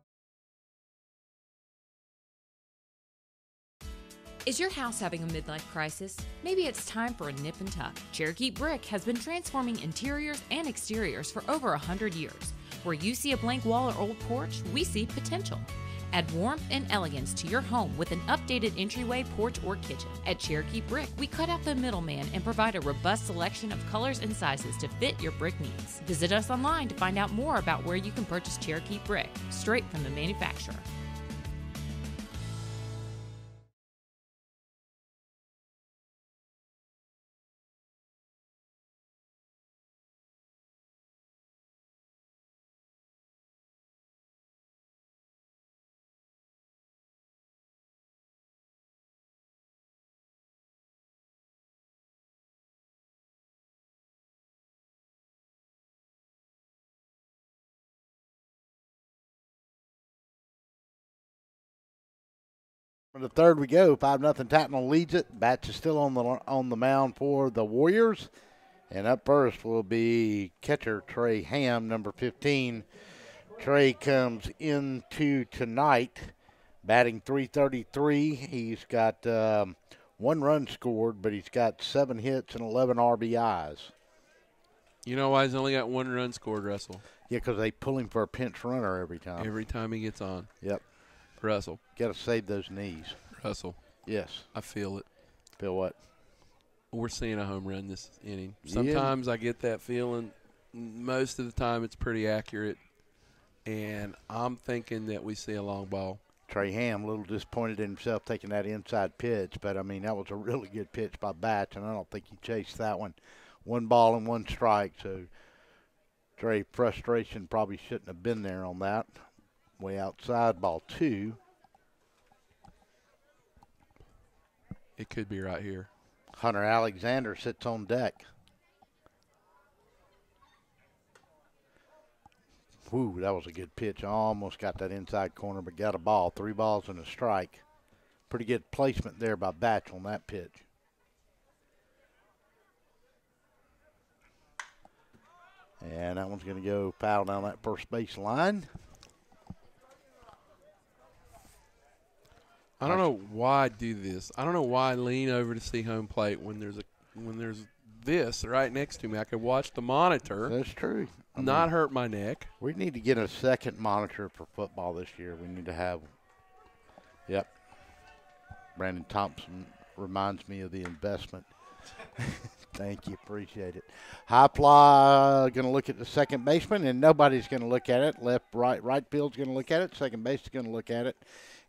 Is your house having a midlife crisis? Maybe it's time for a nip and tuck. Cherokee Brick has been transforming interiors and exteriors for over 100 years. Where you see a blank wall or old porch, we see potential. Add warmth and elegance to your home with an updated entryway, porch, or kitchen. At Cherokee Brick, we cut out the middleman and provide a robust selection of colors and sizes to fit your brick needs. Visit us online to find out more about where you can purchase Cherokee Brick, straight from the manufacturer. For the third we go, 5-0 Tattnall leads it. Batch is still on the mound for the Warriors. And up first will be catcher Trey Ham, number 15. Trey comes into tonight batting .333. He's got 1 run scored, but he's got 7 hits and 11 RBIs. You know why he's only got 1 run scored, Russell? Yeah, because they pull him for a pinch runner every time. Every time he gets on. Yep. Russell. Got to save those knees. Russell. Yes. I feel it. Feel what? We're seeing a home run this inning. Sometimes I get that feeling. Most of the time it's pretty accurate. And I'm thinking that we see a long ball. Trey Ham, a little disappointed in himself taking that inside pitch. But, I mean, that was a really good pitch by Batch, and I don't think he chased that one. 1 ball and 1 strike. So, Trey, frustration probably shouldn't have been there on that. Way outside, ball 2. It could be right here. Hunter Alexander sits on deck. Whew, that was a good pitch. I almost got that inside corner, but got a ball. 3 balls and a strike. Pretty good placement there by Batch on that pitch. And that one's going to go foul down that first base line. I don't know why I do this. I don't know why I lean over to see home plate when there's this right next to me. I could watch the monitor. That's true. Not hurt my neck. We need to get a second monitor for football this year. We need to have Yep. Brandon Thompson reminds me of the investment. Thank you. Appreciate it. High fly going to look at the second baseman, and nobody's going to look at it. Right field's going to look at it. Second base is going to look at it.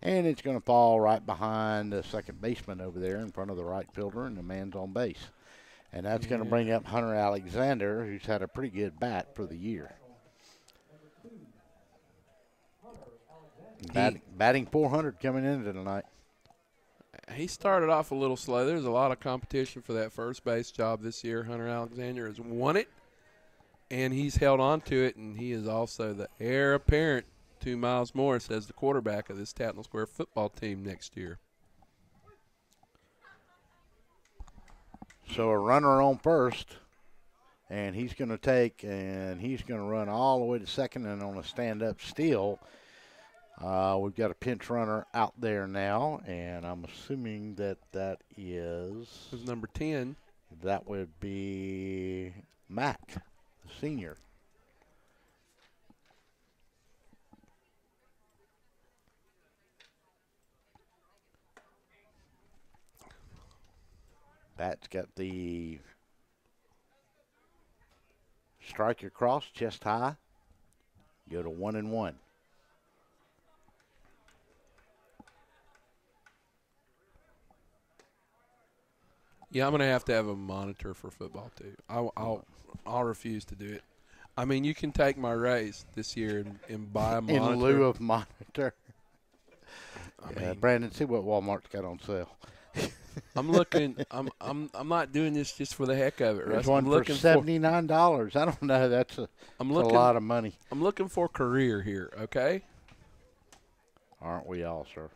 And it's going to fall right behind the second baseman over there in front of the right fielder, and the man's on base. And that's going to bring up Hunter Alexander, who's had a pretty good bat for the year. Batting 400 coming into tonight. He started off a little slow. There's a lot of competition for that first base job this year. Hunter Alexander has won it, and he's held on to it, and he is also the heir apparent to Miles Morris as the quarterback of this Tattnall Square football team next year. So a runner on first, and he's going to run all the way to second and on a stand-up steal. We've got a pinch runner out there now, and I'm assuming that is number 10. That would be Mac, the senior. Bat's got the strike across, chest high. Go to 1-1. Yeah, I'm going to have a monitor for football too. I'll refuse to do it. I mean, you can take my raise this year and buy a monitor. In lieu of monitor. Brandon, see what Walmart's got on sale. I'm looking. I'm not doing this just for the heck of it, Russ. There's one for $79. I don't know. That's a lot of money. I'm looking for career here. Okay. Aren't we all, sir?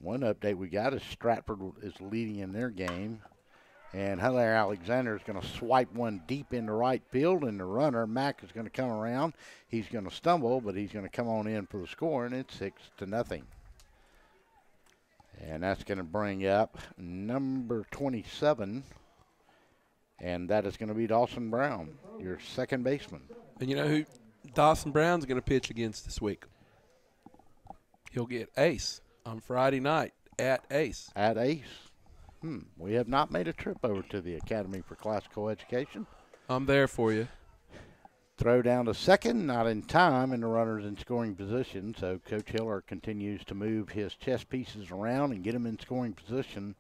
One update we got is Stratford is leading in their game, and Hunter Alexander is going to swipe one deep into right field, and the runner Mack is going to come around. He's going to stumble, but he's going to come on in for the score, and it's 6-0. And that's going to bring up number 27, and that is going to be Dawson Brown, your second baseman. And you know who Dawson Brown's going to pitch against this week? He'll get Ace on Friday night at Ace. At Ace. We have not made a trip over to the Academy for Classical Education. I'm there for you. Throw down to second, not in time, and the runner's in scoring position. So Coach Hiller continues to move his chess pieces around and get him in scoring position.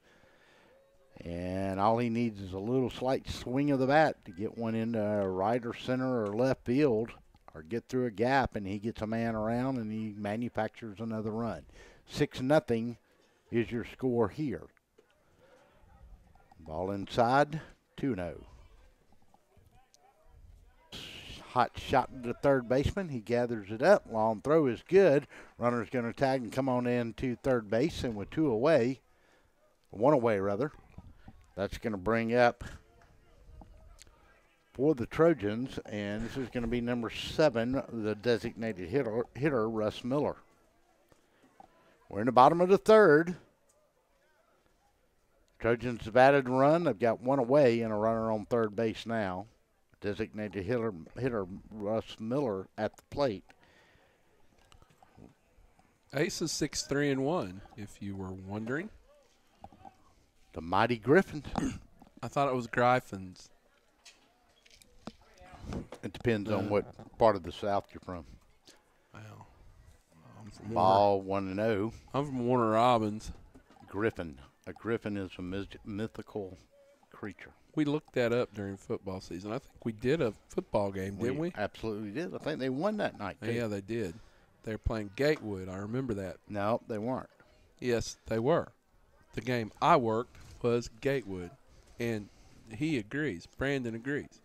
And all he needs is a little slight swing of the bat to get one into right or center or left field or get through a gap, and he gets a man around and he manufactures another run. 6-0 is your score here. Ball inside, 2-0. Hot shot to the third baseman. He gathers it up. Long throw is good. Runner's going to tag and come on in to third base, and with one away, that's going to bring up for the Trojans, and this is going to be number 7, the designated hitter Russ Miller. We're in the bottom of the third. Trojans have added a run. They've got one away and a runner on third base now. Designated hitter Russ Miller at the plate. Ace is 6-3-1, if you were wondering. The mighty Griffins. I thought it was Griffins. It depends on what part of the South you're from. Well, I'm from Ball 1-0. I'm from Warner Robins. Griffin. A griffin is a mythical creature. We looked that up during football season. I think we did a football game, didn't we? Absolutely did. I think they won that night, too. Yeah, they did. They were playing Gatewood. I remember that. No, they weren't. Yes, they were. The game I worked was Gatewood, and he agrees. Brandon agrees.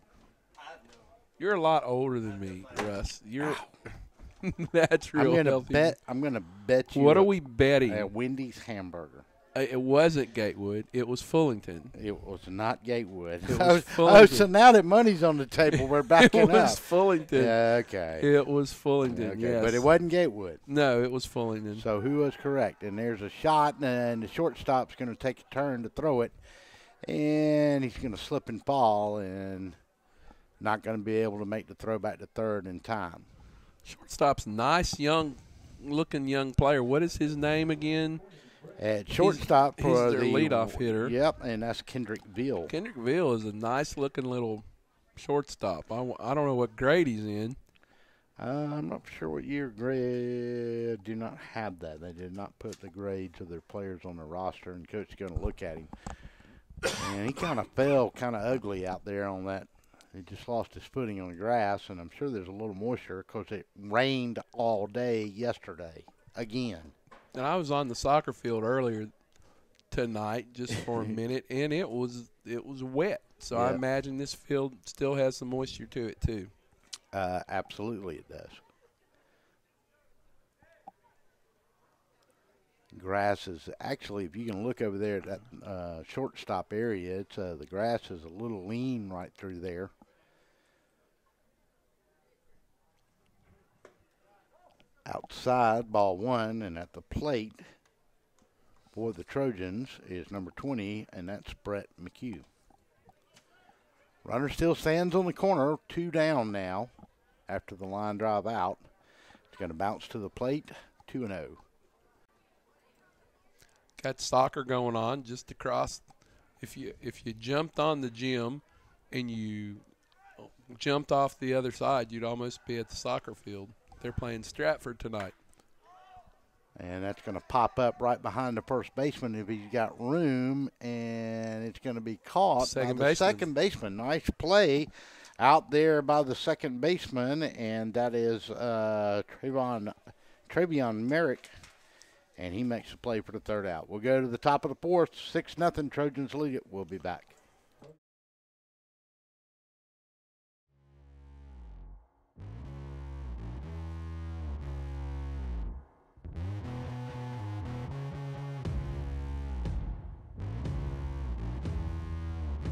You're a lot older than me, Russ. You're that's real healthy. I'm going to bet you. What are we betting? A Wendy's hamburger. It wasn't Gatewood. It was Fullington. It was not Gatewood. It was Fullington. So now that money's on the table, we're backing up. It was Fullington. Yeah, okay. It was Fullington, okay. yes. But it wasn't Gatewood. No, it was Fullington. So who was correct? And there's a shot, and the shortstop's going to take a turn to throw it, and he's going to slip and fall and not going to be able to make the throw back to third in time. Shortstop's nice young looking young player. What is his name again? At shortstop for he's their the leadoff hitter. Yep, and that's Kendrick Veal. Kendrick Veal is a nice-looking little shortstop. I don't know what grade he's in. I'm not sure what year grade. Do not have that. They did not put the grades of their players on the roster, and Coach is going to look at him. And he kind of fell kind of ugly out there on that. He just lost his footing on the grass, and I'm sure there's a little moisture because it rained all day yesterday again. And I was on the soccer field earlier tonight just for a minute, and it was wet. So I imagine this field still has some moisture to it too. Absolutely it does. Grass is actually, if you can look over there at that shortstop area, it's the grass is a little lean right through there. Outside, ball one, and at the plate for the Trojans is number 20, and that's Brett Mchugh. Runner still stands on the corner, 2 down now after the line drive out. It's going to bounce to the plate, 2-0. Got soccer going on just across. If you jumped on the gym and you jumped off the other side, you'd almost be at the soccer field. They're playing Stratford tonight. And that's going to pop up right behind the first baseman if he's got room, and it's going to be caught by the second baseman. Nice play out there by the second baseman, and that is Travion Merrick, and he makes the play for the third out. We'll go to the top of the fourth, 6-0, Trojans lead it. We'll be back.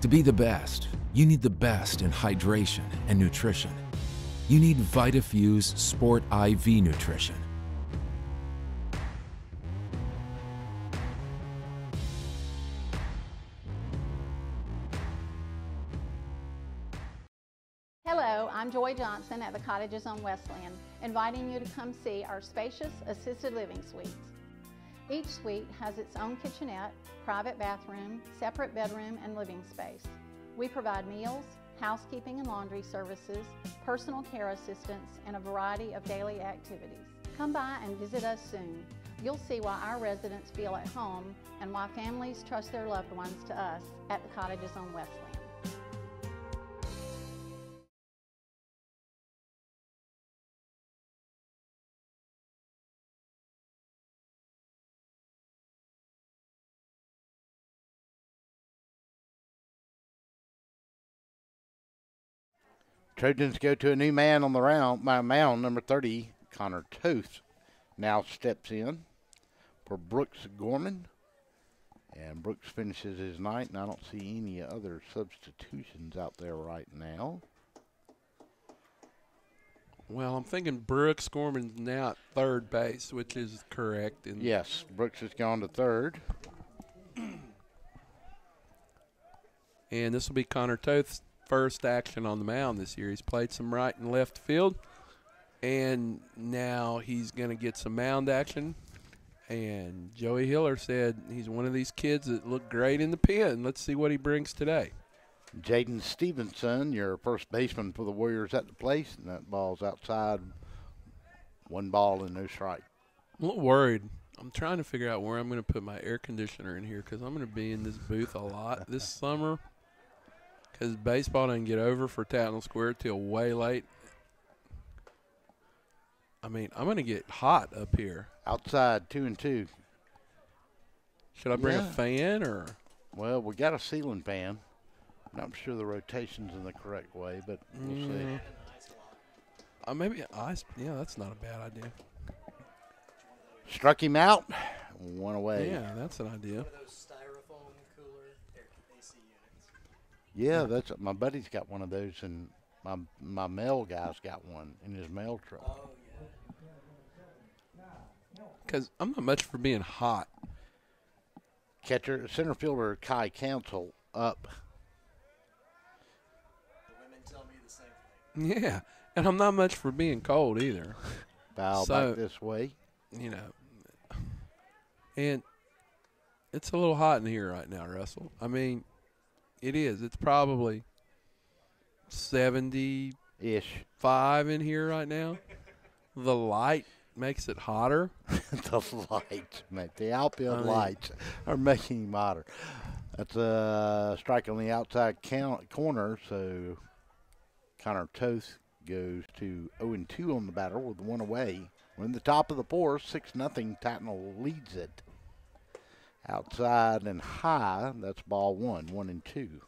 To be the best, you need the best in hydration and nutrition. You need VitaFuse Sport IV Nutrition. Hello, I'm Joy Johnson at the Cottages on Westland, inviting you to come see our spacious assisted living suites. Each suite has its own kitchenette, private bathroom, separate bedroom, and living space. We provide meals, housekeeping and laundry services, personal care assistance, and a variety of daily activities. Come by and visit us soon. You'll see why our residents feel at home and why families trust their loved ones to us at the Cottages on Westland. Trojans go to a new man on the mound, number 30, Connor Toth, now steps in for Brooks Gorman. And Brooks finishes his night, and I don't see any other substitutions out there right now. Well, I'm thinking Brooks Gorman's now at third base, which is correct. Yes, Brooks has gone to third. And this will be Connor Toth's first action on the mound this year. He's played some right and left field, and now he's going to get some mound action. And Joey Hiller said he's one of these kids that look great in the pen. Let's see what he brings today. Jaden Stevenson, your first baseman for the Warriors at the place, and that ball's outside. 1 ball and no strike. I'm a little worried. I'm trying to figure out where I'm going to put my air conditioner in here because I'm going to be in this booth a lot this summer. Because baseball doesn't get over for Tattnall Square till way late. I mean, I'm going to get hot up here. Outside, 2-2. Should I bring a fan or? Well, we got a ceiling fan. Not sure the rotation's in the correct way, but we'll see. Maybe ice. Yeah, that's not a bad idea. Struck him out. 1 away. Yeah, that's an idea. Yeah, that's my buddy's got one of those, and my mail guy's got one in his mail truck. Because I'm not much for being hot. Catcher, center fielder Kai Council up. The women tell me the same thing. Yeah, and I'm not much for being cold either. Foul back this way. you know, and it's a little hot in here right now, Russell. I mean, it is. It's probably 70-ish, 5 in here right now. The light makes it hotter. The light, mate. The outfield lights are making him hotter. That's a strike on the outside corner, so Connor Toth goes to 0-2 on the batter with one away. We're in the top of the fourth, 6-0. Tattnall leads it. Outside and high, that's ball one, 1-2.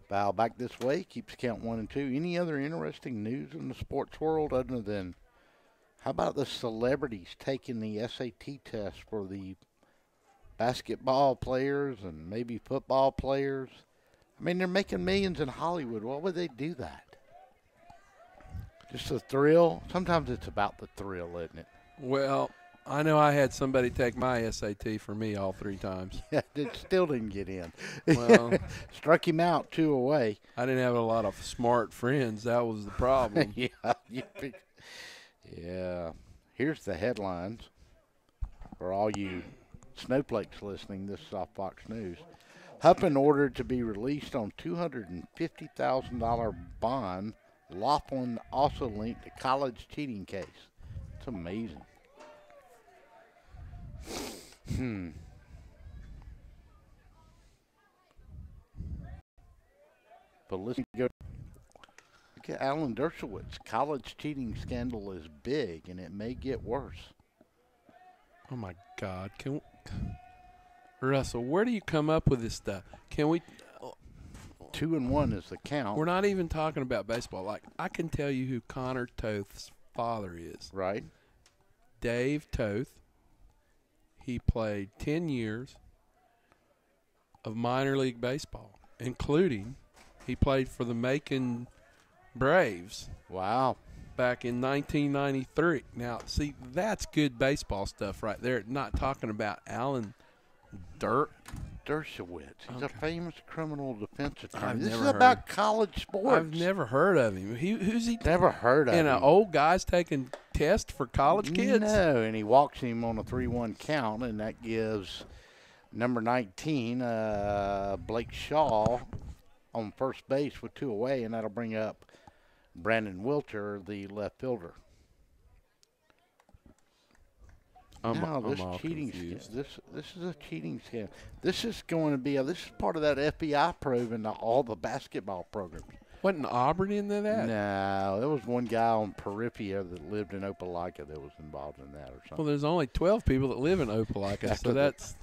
Foul back this way, keeps count 1-2. Any other interesting news in the sports world other than how about the celebrities taking the SAT test for the basketball players and maybe football players? I mean, they're making millions in Hollywood. Why would they do that? Just a thrill? Sometimes it's about the thrill, isn't it? Well, I know I had somebody take my SAT for me all 3 times. Yeah, it still didn't get in. Well, struck him out 2 away. I didn't have a lot of smart friends. That was the problem. Yeah. Here's the headlines for all you snowflakes listening. This is off Fox News. Huppin ordered to be released on $250,000 bond. Laughlin also linked to college cheating case. It's amazing. But listen, look at Alan Dershowitz. College cheating scandal is big, and it may get worse. Oh, my God. Russell, where do you come up with this stuff? Can we 2-1 is the count. We're not even talking about baseball. Like, I can tell you who Connor Toth's father is. Right. Dave Toth. He played 10 years of minor league baseball, including he played for the Macon Braves. Wow. Back in 1993. Now, see, that's good baseball stuff right there. Not talking about Alan Dershowitz. He's a famous criminal defense attorney. I've This never is about college sports. I've never heard of him. Who's he? Never heard of him. And old guy's taking tests for college kids? No, and he walks him on a 3-1 count, and that gives number 19, Blake Shaw, on first base with 2 away, and that'll bring up Brandon Wilcher, the left fielder. This cheating scam. This is a cheating scam. This is going to be this is part of that FBI probe into all the basketball programs. Wasn't Auburn into that? No, there was one guy on Periphery that lived in Opelika that was involved in that or something. Well, there's only 12 people that live in Opelika, so that's...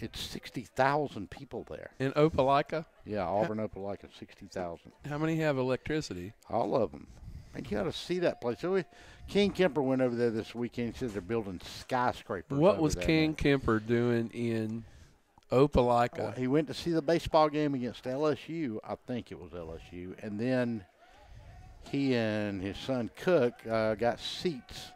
It's 60,000 people there. In Opelika? Yeah, Auburn, Opelika, 60,000. How many have electricity? All of them. And you got to see that place. So King Kemper went over there this weekend. He said they're building skyscrapers. What was King Kemper doing in Opelika? Well, he went to see the baseball game against LSU. I think it was LSU. And then he and his son Cook got seats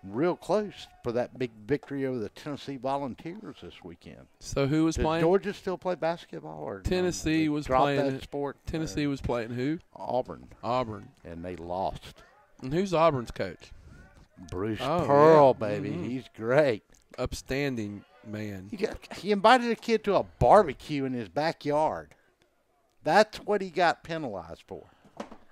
real close for that big victory over the Tennessee Volunteers this weekend. So who was playing? Does Georgia still play basketball? Or Tennessee was playing that sport. Tennessee was playing who? Auburn. And they lost. And who's Auburn's coach? Bruce Pearl, yeah. baby. Mm-hmm. He's great. Upstanding man. He invited a kid to a barbecue in his backyard. That's what he got penalized for.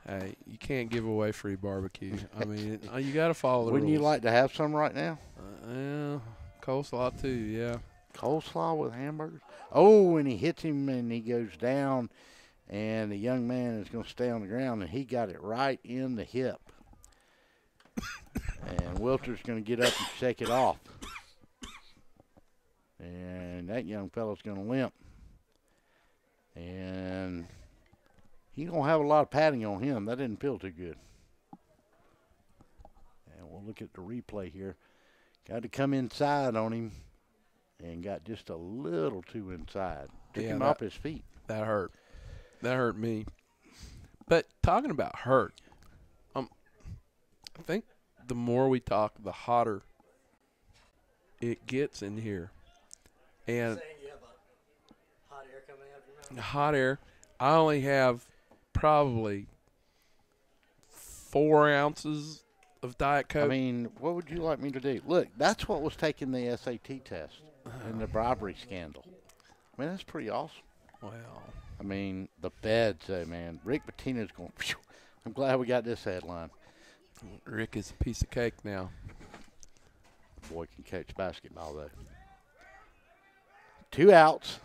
Hey, you can't give away free barbecue. I mean, you got to follow the Wouldn't rules. you like to have some right now? Yeah, coleslaw too, yeah. Coleslaw with hamburgers? Oh, and he hits him and he goes down, and the young man is going to stay on the ground, and he got it right in the hip. And Wilter's going to get up and shake it off. And that young fellow's going to limp. And he don't have a lot of padding on him. That didn't feel too good. And we'll look at the replay here. Got to come inside on him and got just a little too inside. Took him off his feet. That hurt. That hurt me. But talking about hurt, I think the more we talk, the hotter it gets in here. And saying you have a hot air Hot air. I only have probably 4 ounces of Diet Coke. I mean, what would you like me to do? Look, that's what was taking the SAT test in the bribery scandal. I mean, that's pretty awesome. Well, I mean, the feds, man. Rick Pitino's going, phew. I'm glad we got this headline. Rick is a piece of cake now. Boy can catch basketball, though. 2 outs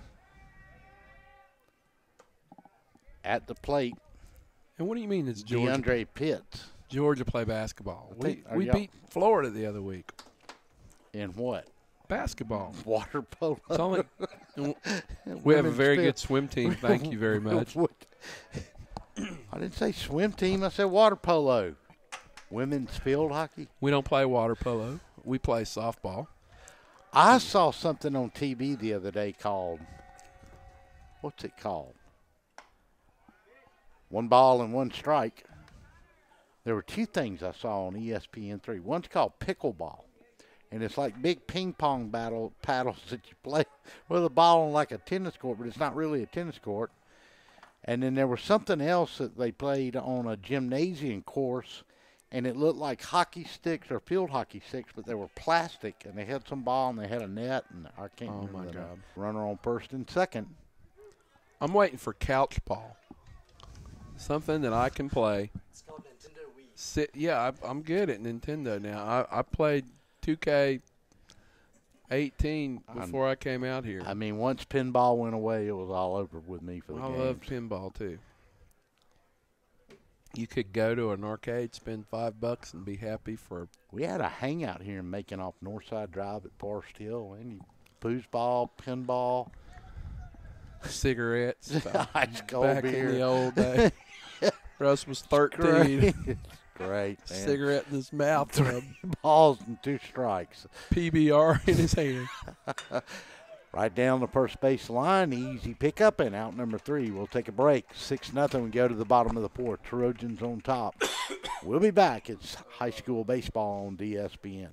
at the plate. And what do you mean it's Georgia? DeAndre Pitts. Georgia play basketball. We y'all- beat Florida the other week. In what? Basketball. Water polo. It's only, we have a very good swim team. Thank you very much. I didn't say swim team. I said water polo. Women's field hockey. We don't play water polo. We play softball. I saw something on TV the other day called, what's it called? 1 ball and 1 strike. There were 2 things I saw on ESPN3. One's called Pickleball. And it's like big ping pong paddles that you play with a ball on like a tennis court, but it's not really a tennis court. And then there was something else that they played on a gymnasium course, and it looked like hockey sticks or field hockey sticks, but they were plastic, and they had some ball and they had a net, and I can't remember. My God. Runner on first and second. I'm waiting for couch ball. Something that I can play. It's called Nintendo Wii. Yeah, I'm good at Nintendo now. I played 2K18 before I came out here. I mean, once pinball went away, it was all over with me for the games. I love pinball, too. You could go to an arcade, spend $5 and be happy for. We had a hangout here in Macon off Northside Drive at Forest Hill. And foosball, pinball. Cigarettes. Ice cold back beer. in the old days. Russ was 13. Great, man. Cigarette in his mouth. 3 balls and 2 strikes. PBR in his hand. Right down the first base line, easy pickup, and out number 3. We'll take a break. 6-0. We go to the bottom of the 4th. Trojans on top. We'll be back. It's high school baseball on DSBN.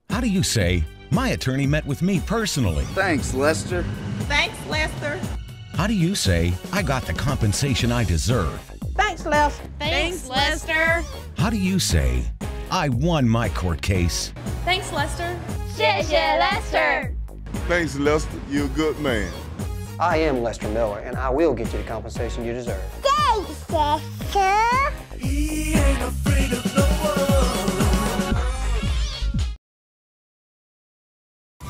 How do you say, my attorney met with me personally? Thanks, Lester. Thanks, Lester. How do you say, I got the compensation I deserve? Thanks, Lester. Thanks, Lester. How do you say, I won my court case? Thanks, Lester. 谢谢 Lester. Thanks, Lester. You're a good man. I am Lester Miller, and I will get you the compensation you deserve. Thanks, Lester. He ain't afraid of no one.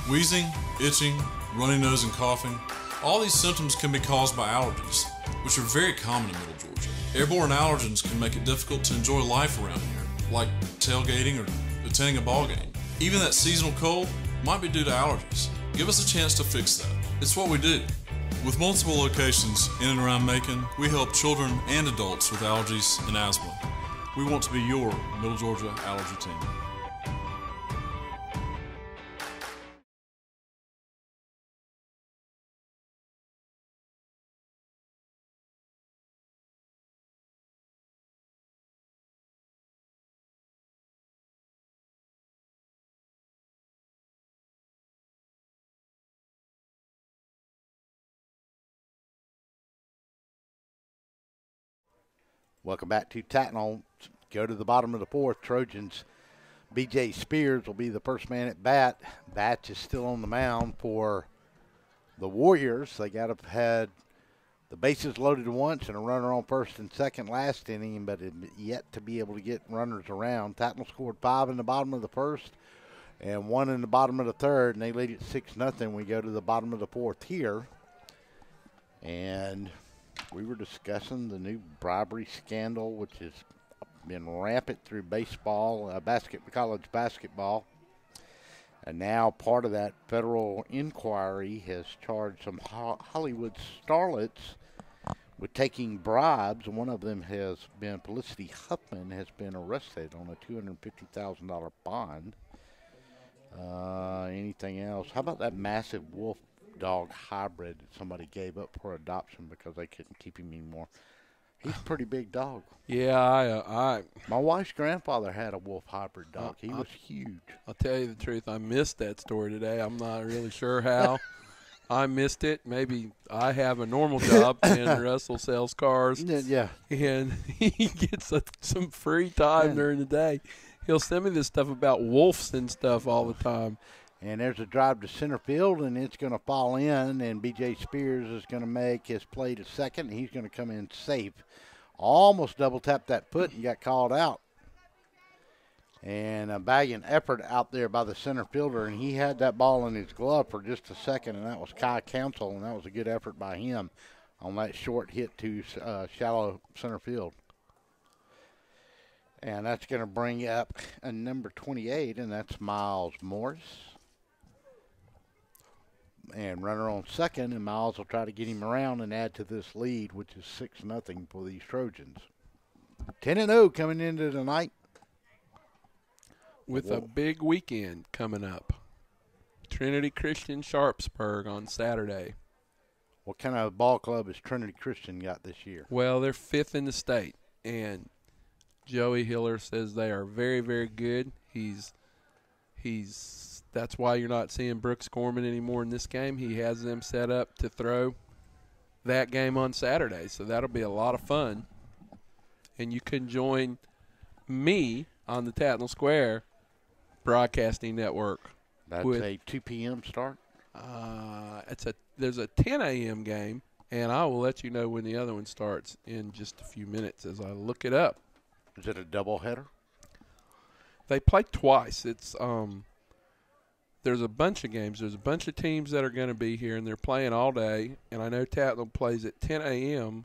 Wheezing, itching, runny nose, and coughing. All these symptoms can be caused by allergies, which are very common in Middle Georgia. Airborne allergens can make it difficult to enjoy life around here, like tailgating or attending a ball game. Even that seasonal cold might be due to allergies. Give us a chance to fix that. It's what we do. With multiple locations in and around Macon, we help children and adults with allergies and asthma. We want to be your Middle Georgia allergy team. Welcome back to Tattnall. Go to the bottom of the 4th. Trojans. B.J. Spears will be the first man at bat. Batch is still on the mound for the Warriors. They had the bases loaded once and a runner on first and second last inning, but yet to be able to get runners around. Tattnall scored 5 in the bottom of the 1st and 1 in the bottom of the 3rd, and they lead it 6-0. We go to the bottom of the 4th here. And we were discussing the new bribery scandal, which has been rampant through baseball, college basketball. And now part of that federal inquiry has charged some Hollywood starlets with taking bribes. One of them has been, Felicity Huffman, has been arrested on a $250,000 bond. Anything else? How about that massive wolf dog hybrid that somebody gave up for adoption because they couldn't keep him anymore? He's a pretty big dog. Yeah, my wife's grandfather had a wolf hybrid dog. He was huge. I'll tell you the truth. I missed that story today. I'm not really sure how. I missed it. Maybe I have a normal job and Russell sells cars. Yeah. And he gets some free time during the day. He'll send me this stuff about wolves and stuff all the time. And there's a drive to center field, and it's going to fall in, and B.J. Spears is going to make his play to second. He's going to come in safe. Almost double-tapped that foot and got called out. And a valiant effort out there by the center fielder, and he had that ball in his glove for just a second, and that was Kai Council, and that was a good effort by him on that short hit to shallow center field. And that's going to bring up a number 28, and that's Miles Morris. And runner on second, and Miles will try to get him around and add to this lead, which is 6-0 for these Trojans. 10-0 coming into tonight. With a big weekend coming up. Trinity Christian Sharpsburg on Saturday. What kind of ball club has Trinity Christian got this year? Well, they're 5th in the state, and Joey Hiller says they are very, very good. That's why you're not seeing Brooks Gorman anymore in this game. He has them set up to throw that game on Saturday, so that'll be a lot of fun. And you can join me on the Tattnall Square Broadcasting Network. That's a 2 p.m. start? There's a 10 a.m. game, and I will let you know when the other one starts in just a few minutes as I look it up. Is it a doubleheader? They play twice. It's there's a bunch of games. There's a bunch of teams that are going to be here, and they're playing all day. And I know Tattnall plays at 10 a.m.,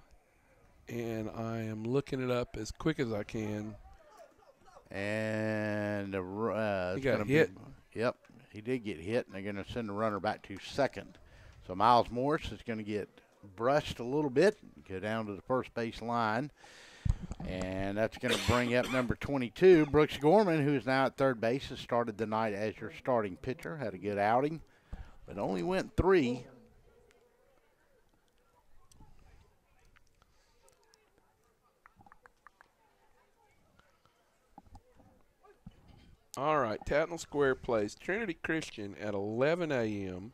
and I am looking it up as quick as I can. And he got hit. Yep, he did get hit, and they're going to send the runner back to second. So Miles Morris is going to get brushed a little bit, go down to the first base line. And that's going to bring up number 22, Brooks Gorman, who is now at third base, has started the night as your starting pitcher. Had a good outing, but only went 3. All right, Tattnall Square plays Trinity Christian at 11 a.m.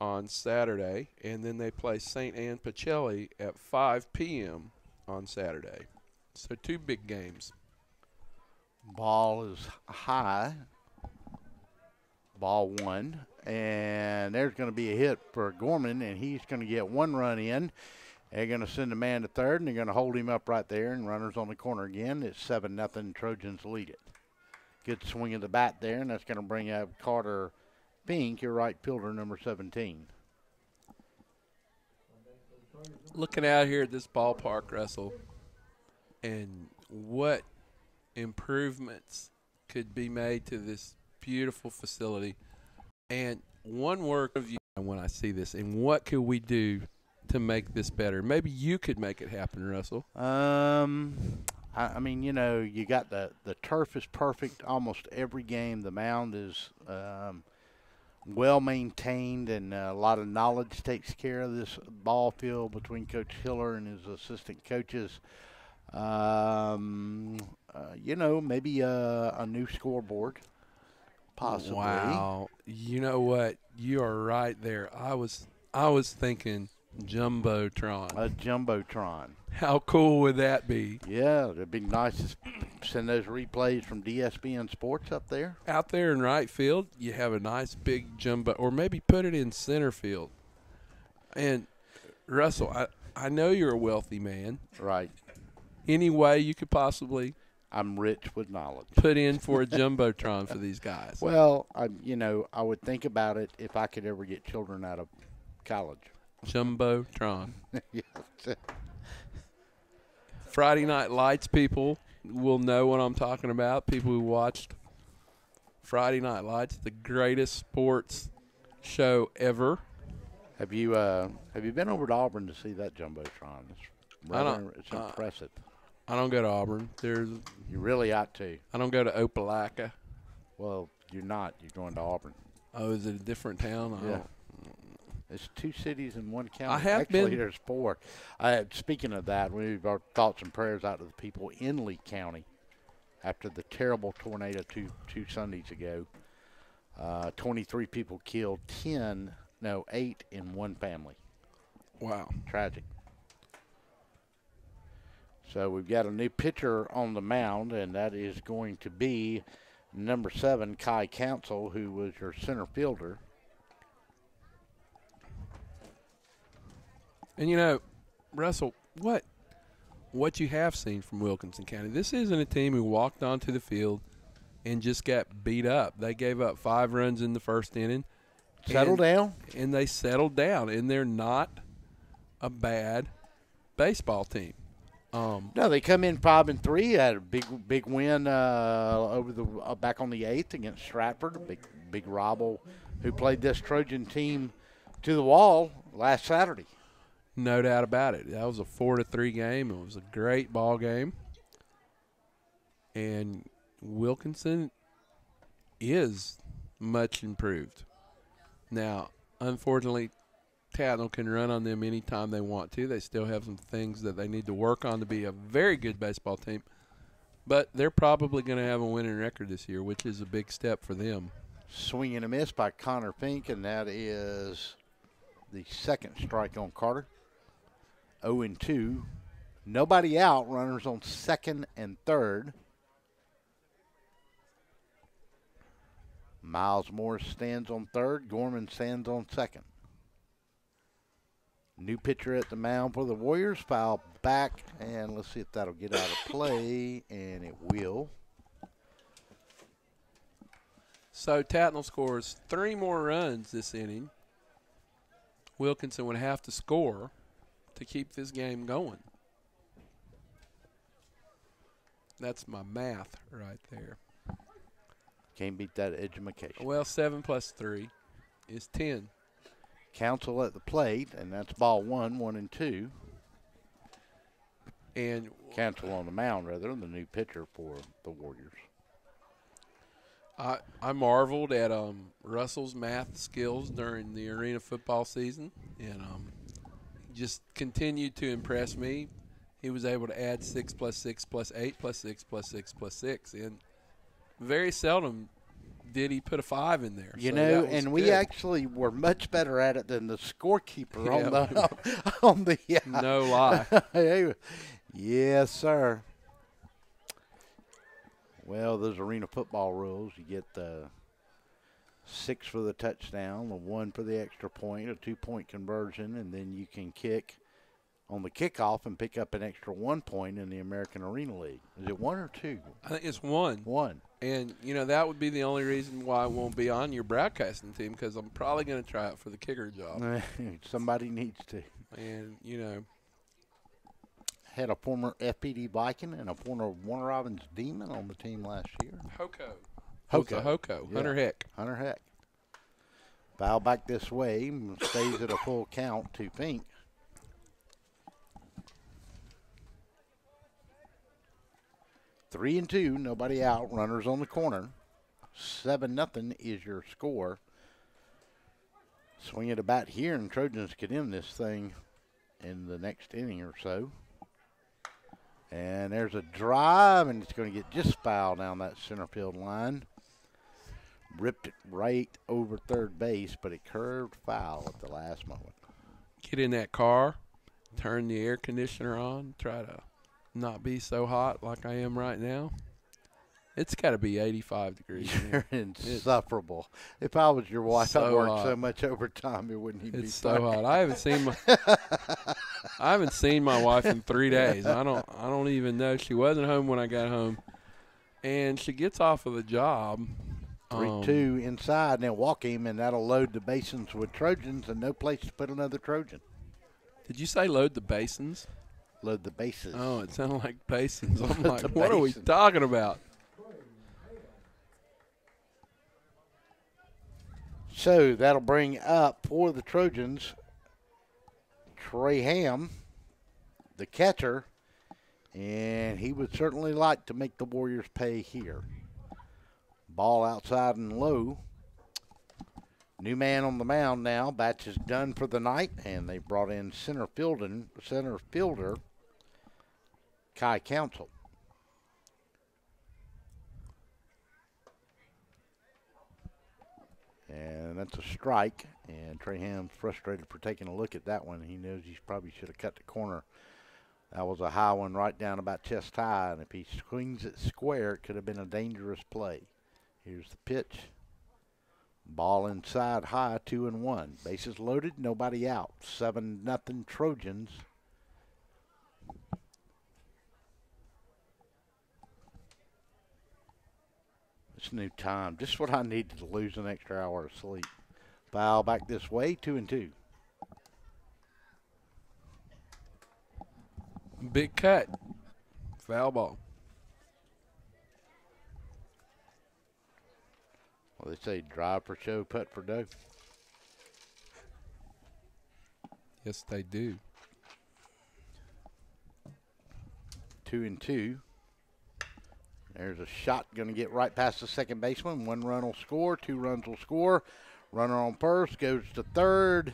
on Saturday, and then they play St. Anne Pacelli at 5 p.m. on Saturday. So 2 big games. Ball is high. Ball 1. And there's going to be a hit for Gorman, and he's going to get 1 run in. They're going to send a man to third, and they're going to hold him up right there, and runners on the corner again. It's 7-0. Trojans lead it. Good swing of the bat there, and that's going to bring up Carter Fink, your right fielder, number 17. Looking out here at this ballpark, Russell, and what improvements could be made to this beautiful facility. And one word of you when I see this, and what could we do to make this better? Maybe you could make it happen, Russell. I mean, you know, you got the turf is perfect almost every game. The mound is well maintained, and a lot of knowledge takes care of this ball field between Coach Hiller and his assistant coaches. You know, maybe a new scoreboard, possibly. Wow. You know what? You are right there. I was thinking Jumbotron. A Jumbotron. How cool would that be? Yeah, it'd be nice to send those replays from DSBN Sports up there. Out there in right field, you have a nice big jumbo, or maybe put it in center field. And, Russell, I know you're a wealthy man. Right. Any way you could possibly I'm rich with knowledge. Put in for a Jumbotron for these guys. Well, I would think about it if I could ever get children out of college. Jumbotron. Yes. Friday Night Lights people will know what I'm talking about. People who watched Friday Night Lights, the greatest sports show ever. Have you been over to Auburn to see that Jumbotron? It's impressive. I don't go to Auburn. You really ought to. I don't go to Opelika. Well, you're not. You're going to Auburn. Oh, is it a different town? Yeah. It's 2 cities in one county. I have Actually, been. there's 4. Speaking of that, we've our thoughts and prayers out to the people in Lee County after the terrible tornado two Sundays ago. 23 people killed, 8 in one family. Wow. Tragic. So we've got a new pitcher on the mound, and that is going to be number 7, Kai Council, who was your center fielder. And, you know, Russell, what you have seen from Wilkinson County, this isn't a team who walked onto the field and just got beat up. They gave up 5 runs in the first inning. Settled down. And they settled down, and they're not a bad baseball team. No, they come in 5-3. Had a big win over the back on the 8th against Stratford. A big rival who played this Trojan team to the wall last Saturday. No doubt about it. That was a 4-3 game. It was a great ball game. And Wilkinson is much improved. Now, unfortunately, Tattnall can run on them anytime they want to. They still have some things that they need to work on to be a very good baseball team. But they're probably going to have a winning record this year, which is a big step for them. Swing and a miss by Connor Fink, and that is the second strike on Carter. 0-2. Nobody out. Runners on second and third. Miles Morris stands on third. Gorman stands on second. New pitcher at the mound for the Warriors. Foul back, and let's see if that'll get out of play, and it will. So Tattnall scores 3 more runs this inning. Wilkinson would have to score to keep this game going. That's my math right there. Can't beat that education. Well, 7 plus 3 is 10. Council at the plate, and that's ball 1-2. And Council on the mound, rather, the new pitcher for the Warriors. I marveled at Russell's math skills during the arena football season, and just continued to impress me. He was able to add 6 plus 6 plus 8 plus 6 plus 6 plus 6, and very seldom did he put a 5 in there. You so know, and good. We actually were much better at it than the scorekeeper on the no lie. Yes, sir. Well, those arena football rules, you get the 6 for the touchdown, the 1 for the extra point, a 2-point conversion, and then you can kick on the kickoff and pick up an extra 1 point in the American Arena League. Is it 1 or 2? I think it's 1. 1. And, you know, that would be the only reason why I won't be on your broadcasting team, because I'm probably going to try out for the kicker job. Somebody needs to. And, you know. Had a former FPD Viking and a former Warner Robins Demon on the team last year. Hoko. Yeah. Hunter Heck. Hunter Heck. Foul back this way. Stays at a full count to Fink. Three and 2, nobody out. Runners on the corner. 7-0 is your score. Swing at a bat here, and Trojans could end this thing in the next inning or so. And there's a drive, and it's going to get just foul down that center field line. Ripped it right over third base, but it curved foul at the last moment. Get in that car, turn the air conditioner on, try to not be so hot like I am right now. It's got to be 85 degrees. You're insufferable. If I was your wife, I'd work hot. so much overtime it wouldn't even be so hot. I haven't seen my wife in 3 days. I don't even know. She wasn't home when I got home, and she gets off of the job. 3-2 inside. Now walk him, and that'll load the basins with Trojans, and no place to put another Trojan. Did you say load the basins? Load the bases. Oh, it sounded like basins. I'm like, what are we talking about? So that'll bring up for the Trojans Trey Ham, the catcher, and he would certainly like to make the Warriors pay here. Ball outside and low. New man on the mound now. Batch is done for the night, and they brought in center fielder Kai Council. And that's a strike, and Trey Ham's frustrated for taking a look at that one. He knows he probably should have cut the corner. That was a high one right down about chest high, and if he swings it square, it could have been a dangerous play. Here's the pitch. Ball inside high, 2-1. Bases loaded, nobody out. 7-0 Trojans. It's new time. Just what I needed to lose an extra hour of sleep. Foul back this way, 2-2. Big cut. Foul ball. Well, they say drive for show, putt for dough. Yes, they do. 2-2. There's a shot going to get right past the second baseman. 1 run will score, 2 runs will score. Runner on first goes to third,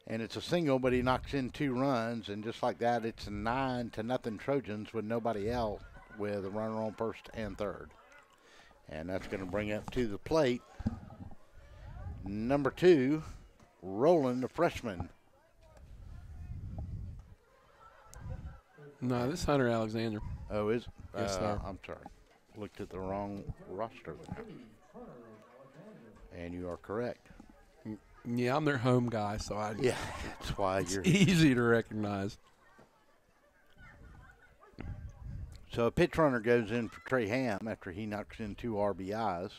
and it's a single, but he knocks in 2 runs, and just like that, it's 9-0 Trojans with nobody else, with a runner on first and third. And that's going to bring up to the plate number 2, Roland, the freshman. No, this is Hunter Alexander. Oh, is? Yes, sir. I'm sorry. Looked at the wrong roster there. And you are correct. Yeah, I'm their home guy, so yeah, that's why it's easy to recognize. So a pitch runner goes in for Trey Ham after he knocks in 2 RBIs.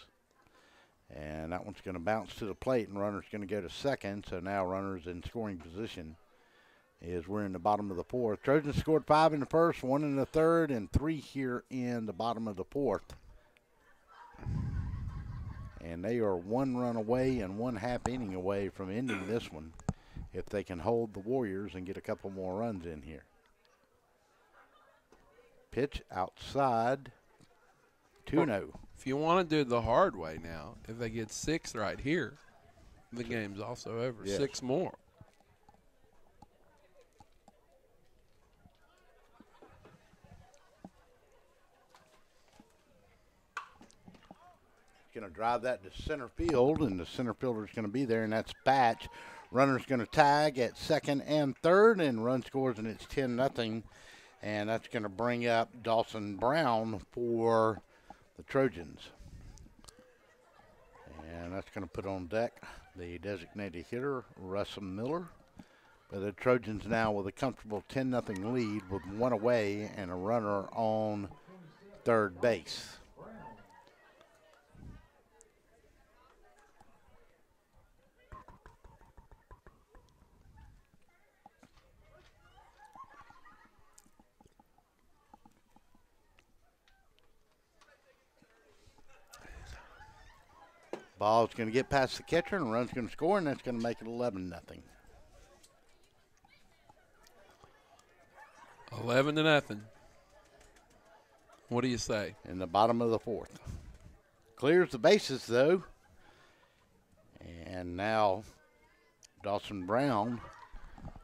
And that one's going to bounce to the plate, and runner's going to go to second. So now runner's in scoring position as we're in the bottom of the 4th. Trojans scored 5 in the first, 1 in the 3rd, and 3 here in the bottom of the 4th. And they are 1 run away and 1/2 inning away from ending this one if they can hold the Warriors and get a couple more runs in here. Pitch outside, 2-0. If you want to do it the hard way now, if they get 6 right here, the game's also over. Yes. 6 more. Going to drive that to center field, and the center fielder is going to be there, and that's Batch. Runner's going to tag at second and third, and run scores, and it's 10-0. And that's going to bring up Dawson Brown for the Trojans. And that's going to put on deck the designated hitter, Russell Miller. But the Trojans now with a comfortable 10-0 lead with 1 away and a runner on third base. Ball's going to get past the catcher, and run's going to score, and that's going to make it 11-0. 11-0. What do you say? In the bottom of the 4th. Clears the bases, though. And now Dawson Brown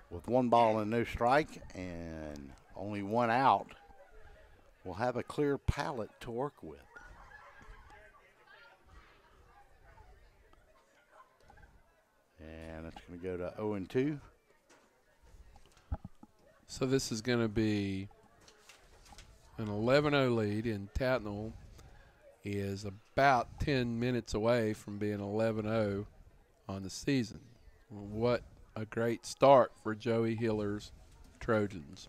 with 1 ball and no strike and only 1 out will have a clear palette to work with. And it's going to go to 0-2. So this is going to be an 11-0 lead, and Tattnall is about 10 minutes away from being 11-0 on the season. What a great start for Joey Hiller's Trojans.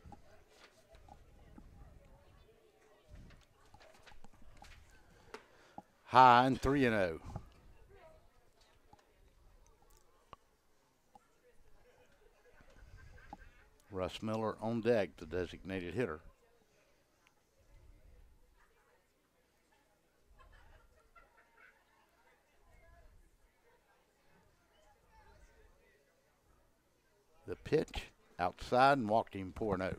High and 3-0. Russ Miller on deck, the designated hitter. The pitch outside and walked him 4-0.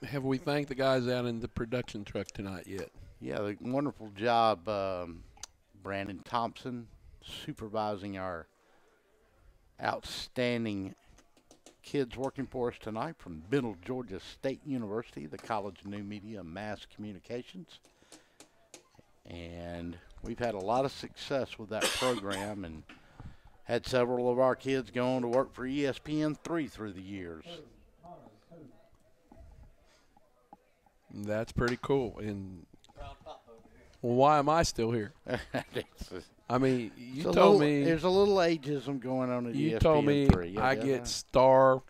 have we thanked the guys out in the production truck tonight yet? Yeah, the wonderful job, Brandon Thompson, supervising our outstanding kids working for us tonight from Middle Georgia State University, the College of New Media and Mass Communications. And we've had a lot of success with that program and had several of our kids go on to work for ESPN3 through the years. That's pretty cool. And well, why am I still here? I mean, you told me there's a little ageism going on at ESPN3. You told me I get star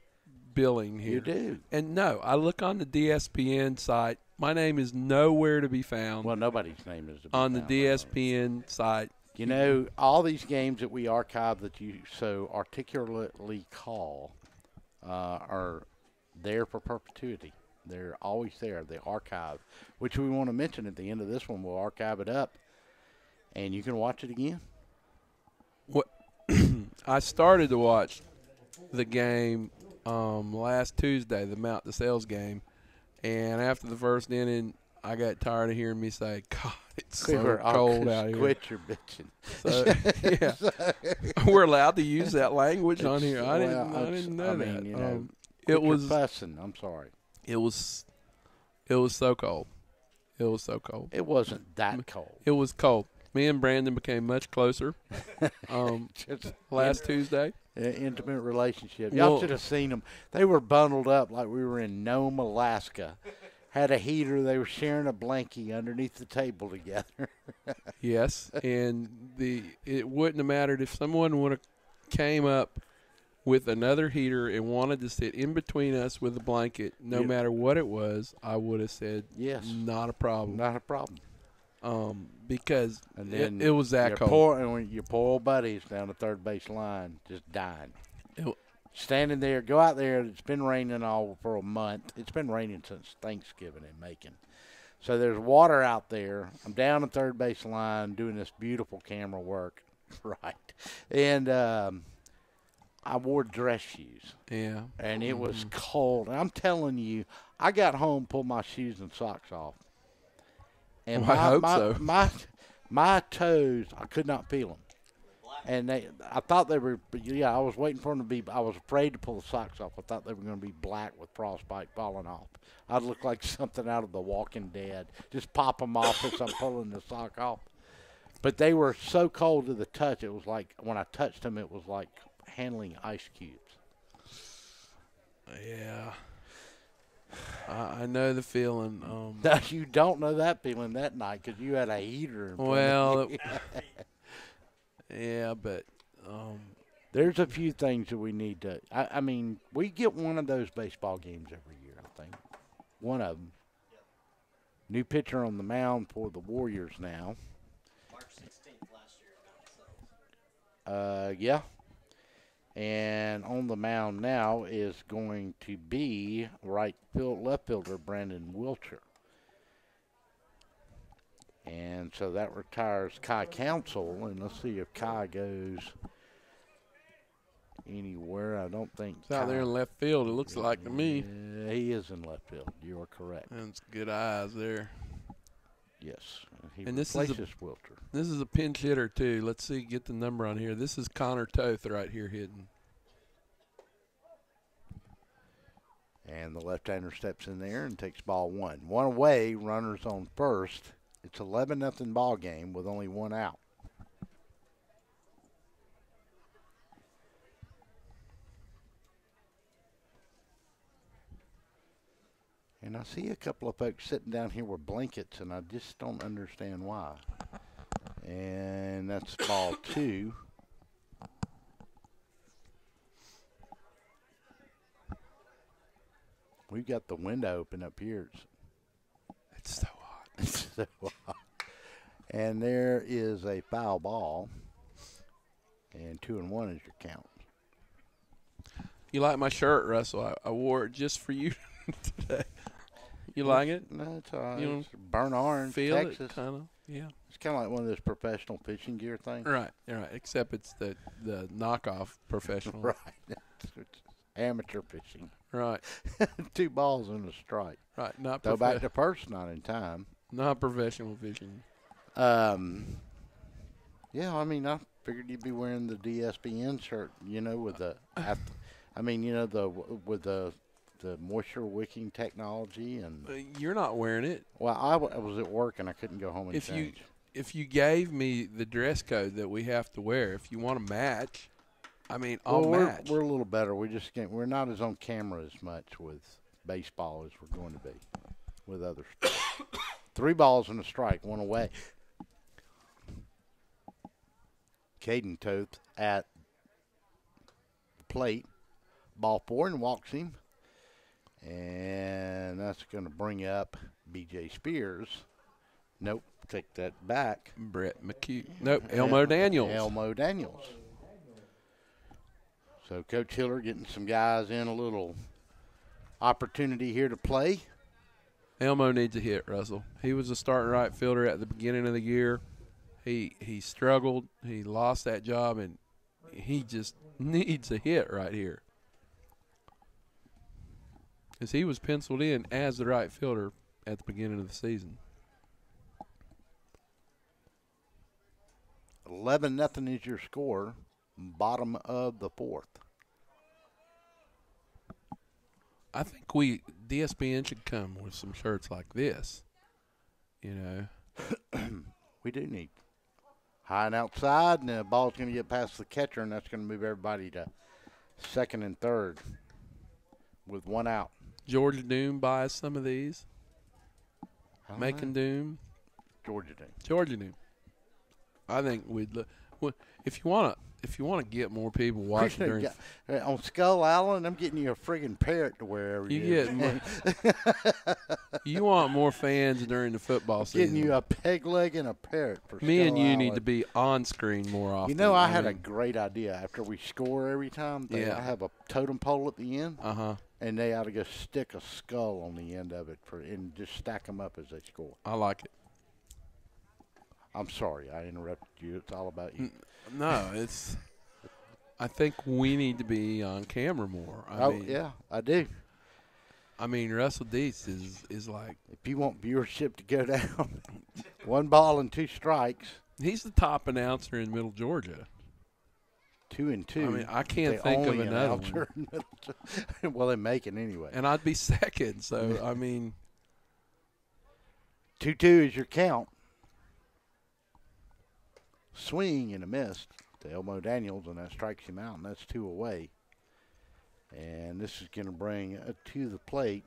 billing here. You do. And no, I look on the DSPN site. My name is nowhere to be found. Well, nobody's name is on the DSPN site. You know, all these games that we archive that you so articulately call are there for perpetuity. They're always there. They archive, which we want to mention at the end of this one. We'll archive it up, and you can watch it again. What I started to watch the game last Tuesday, the Mount DeSales game, and after the first inning, I got tired of hearing me say, God, it's so cold out here. Quit your bitching. So, yeah. We're allowed to use that language on here. I didn't know that. You know, it was fussing. I'm sorry. It was so cold. It was so cold. It wasn't that cold. It was cold. Me and Brandon became much closer last Tuesday. Intimate relationship. Y'all should have seen them. They were bundled up like we were in Nome, Alaska. Had a heater. They were sharing a blankie underneath the table together. Yes, and it wouldn't have mattered if someone would have came up with another heater and wanted to sit in between us with a blanket, no matter what it was. I would have said, yes, not a problem. Not a problem. Because it was that cold. And your poor old buddies down the third base line just dying. Standing there, go out there. It's been raining all for a month. It's been raining since Thanksgiving in Macon. So there's water out there. I'm down the third base line doing this beautiful camera work, right? And I wore dress shoes. Yeah. And it was cold. And I'm telling you, I got home, pulled my shoes and socks off. And I hope so. My toes, I could not feel them. And I thought they were, yeah, I was waiting for them to be, I was afraid to pull the socks off. I thought they were going to be black with frostbite falling off. I'd look like something out of The Walking Dead. Just pop them off as I'm pulling the sock off. But they were so cold to the touch, it was like, when I touched them, it was like handling ice cubes. Yeah. I know the feeling. No, you don't know that feeling that night because you had a heater. Well, yeah, but there's a few things that we need to. I mean, we get one of those baseball games every year, I think. One of them. New pitcher on the mound for the Warriors now. March 16th last year. Yeah. And on the mound now is going to be left fielder Brandon Wiltshire. And so that retires Kai Council. And let's see if Kai goes anywhere. I don't think it's out there in left field, it looks like to me. Yeah, he is in left field. You are correct. And it's good eyes there. Yes. And this is Wiltshire. This is a pinch hitter, too. Let's see, get the number on here. This is Connor Toth right here hitting. And the left-hander steps in there and takes ball one. One away, runners on first. It's 11-0 ball game with only one out. And I see a couple of folks sitting down here with blankets, and I just don't understand why. And that's ball two. We've got the window open up here. It's so hot. It's so hot. And there is a foul ball. And 2-1 is your count. You like my shirt, Russell? I wore it just for you today. You like it? No, it's all right. You it's burnt orange, feel Texas. It, kind of. Yeah. It's kind of like one of those professional fishing gear things. Right. Except it's the knockoff professional. Right. It's amateur fishing. Right. 2 balls and a strike. Right. Not Throw back to first, not in time. Not professional fishing. Yeah, I mean, I figured you'd be wearing the DSBN shirt, you know, with the, with the moisture wicking technology and. You're not wearing it. Well, I was at work and I couldn't go home and change. If you gave me the dress code that we have to wear, if you want to match, I mean, I'll match. We're a little better. We're not as on camera as much with baseball as we're going to be with other stuff. 3 balls and a strike, 1 away. Caden Toth at the plate. Ball 4 and walks him. And that's going to bring up B.J. Spears. Nope, take that back. Brett Mchugh. Nope, Elmo Daniels. Elmo Daniels. So Coach Hiller getting some guys in a little opportunity here to play. Elmo needs a hit, Russell. He was a starting right fielder at the beginning of the year. He struggled. He lost that job, and he just needs a hit right here. Because he was penciled in as the right fielder at the beginning of the season. 11-0 is your score, bottom of the 4th. I think DSBN should come with some shirts like this. You know. We do need high and outside, and the ball's going to get past the catcher, and that's going to move everybody to second and third with 1 out. Georgia Doom buys some of these. Macon Doom. Georgia Doom. Georgia Doom. I think we'd look. If you want to get more people watching during on Skull Island, I'm getting you a friggin' parrot to wear every day. You want more fans during the football season. Getting you a peg leg and a parrot for me Skull and you Island. need to be on screen more often. You know, I had a great idea. After we score every time, I have a totem pole at the end. And they ought to go stick a skull on the end of it and just stack them up as they score. I like it. I'm sorry, I interrupted you. It's all about you. No, it's. I think we need to be on camera more. I mean, yeah, I do. I mean, Russell Deese is like. If you want viewership to go down, 1 ball and 2 strikes. He's the top announcer in Middle Georgia. 2 and 2. I mean, I can't think of another one. Well, they make it anyway. And I'd be second, so, I mean. 2-2 is your count. Swing and a miss to Elmo Daniels, and that strikes him out, and that's 2 away. And this is going to bring to the plate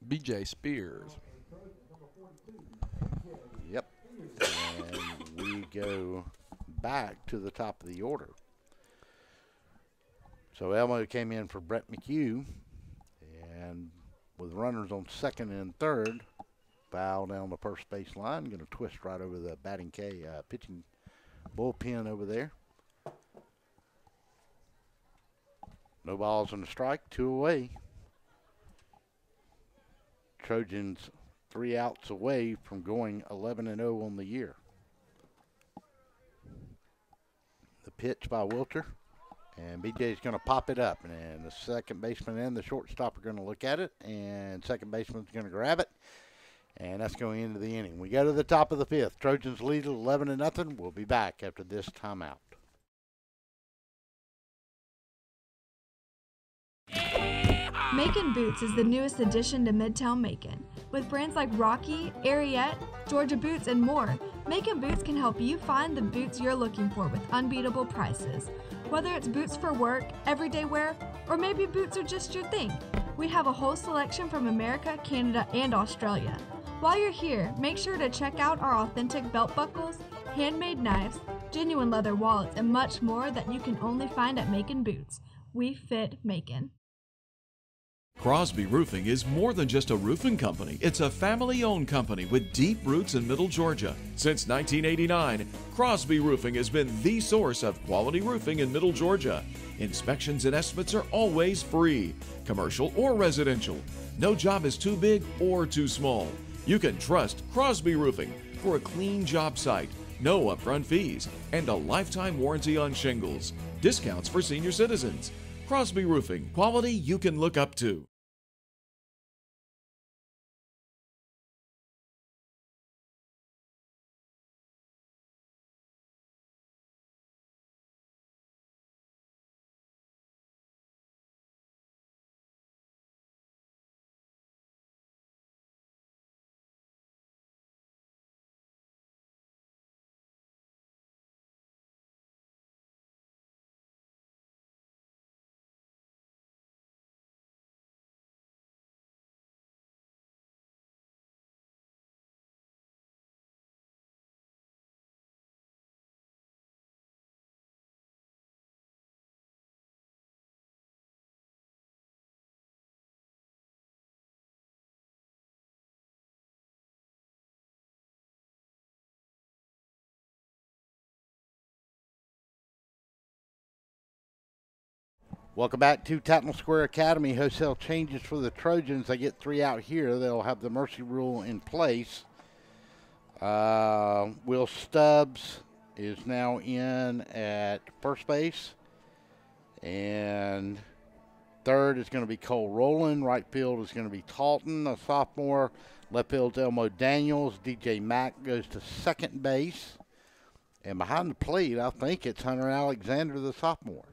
B.J. Spears. Yep. And we go back to the top of the order. So Elmo came in for Brett Mchugh, and with runners on second and third, foul down the first base line. Going to twist right over the pitching bullpen over there. No balls and a strike, 2 away. Trojans 3 outs away from going 11-0 on the year. The pitch by Wilter, and BJ's going to pop it up, and the second baseman and the shortstop are going to look at it, and second baseman's going to grab it. And that's going into the inning. We go to the top of the 5th. Trojans lead 11-0. We'll be back after this timeout. Macon Boots is the newest addition to Midtown Macon. With brands like Rocky, Ariete, Georgia Boots, and more, Macon Boots can help you find the boots you're looking for with unbeatable prices. Whether it's boots for work, everyday wear, or maybe boots are just your thing, we have a whole selection from America, Canada, and Australia. While you're here, make sure to check out our authentic belt buckles, handmade knives, genuine leather wallets, and much more that you can only find at Macon Boots. We fit Macon. Crosby Roofing is more than just a roofing company. It's a family-owned company with deep roots in Middle Georgia. Since 1989, Crosby Roofing has been the source of quality roofing in Middle Georgia. Inspections and estimates are always free, commercial or residential. No job is too big or too small. You can trust Crosby Roofing for a clean job site, no upfront fees, and a lifetime warranty on shingles. Discounts for senior citizens. Crosby Roofing, quality you can look up to. Welcome back to Tattnall Square Academy. Wholesale changes for the Trojans. They get 3 out here. They'll have the mercy rule in place. Will Stubbs is now in at first base. And third is going to be Cole Rowland. Right field is going to be Talton, a sophomore. Left field's Elmo Daniels. DJ Mack goes to second base. And behind the plate, I think it's Hunter Alexander, the sophomore.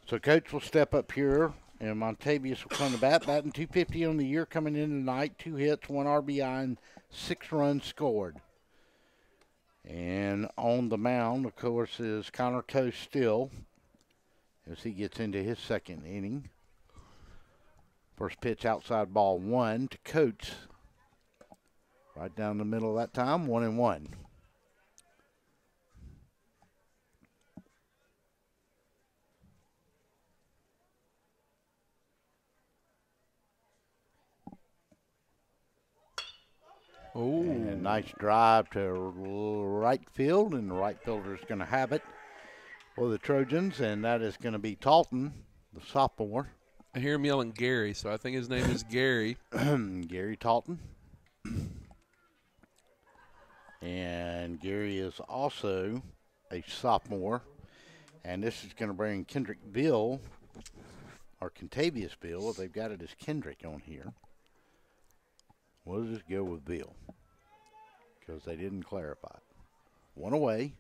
So Coach will step up here, and Montavious will come to bat. Batting .250 on the year coming in tonight. 2 hits, 1 RBI, and 6 runs scored. And on the mound, of course, is Connor Toe still as he gets into his second inning. First pitch outside ball 1 to Coates. Right down the middle of that time, 1-1. Oh, and nice drive to right field, and the right fielder is going to have it for the Trojans, and that is going to be Talton, the sophomore. I hear him yelling Gary, so I think his name is Gary. Gary Talton. And Gary is also a sophomore, and this is going to bring Kendrick Bill, or Contavious Bill, if they've got it as Kendrick on here. We'll just go with Bill because they didn't clarify it. 1 away.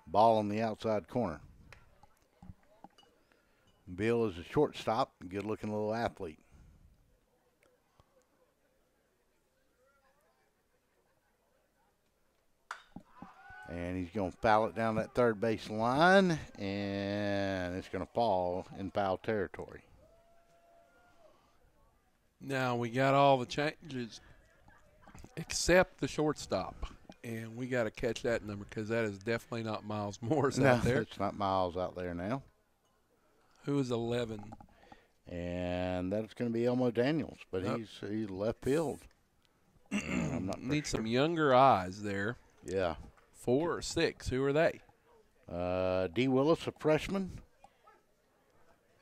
Ball on the outside corner. Bill is a shortstop, good-looking little athlete. And he's going to foul it down that third base line, and it's going to fall in foul territory. Now we got all the changes except the shortstop, and we got to catch that number because that is definitely not Miles Morris out there. It's not Miles out there now. Who is 11? And that's going to be Elmo Daniels, but he's left field. I'm not Need some younger eyes there. Yeah. 4 or 6. Who are they? D. Willis, a freshman,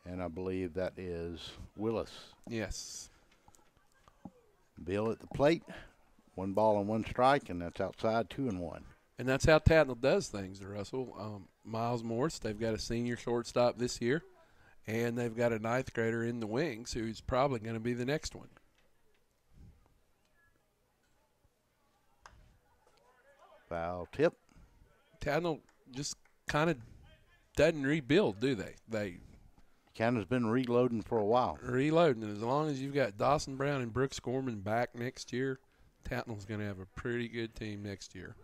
and I believe that is Willis. Yes. Bill at the plate, 1 ball and 1 strike, and that's outside 2-1. And that's how Tattnall does things, Russell. Miles Morris, they've got a senior shortstop this year, and they've got a 9th grader in the wings who's probably going to be the next one. Foul tip. Tattnall just kind of doesn't rebuild, do they? They kind of been reloading for a while. Reloading. And as long as you've got Dawson Brown and Brooks Gorman back next year, Tattnall's going to have a pretty good team next year.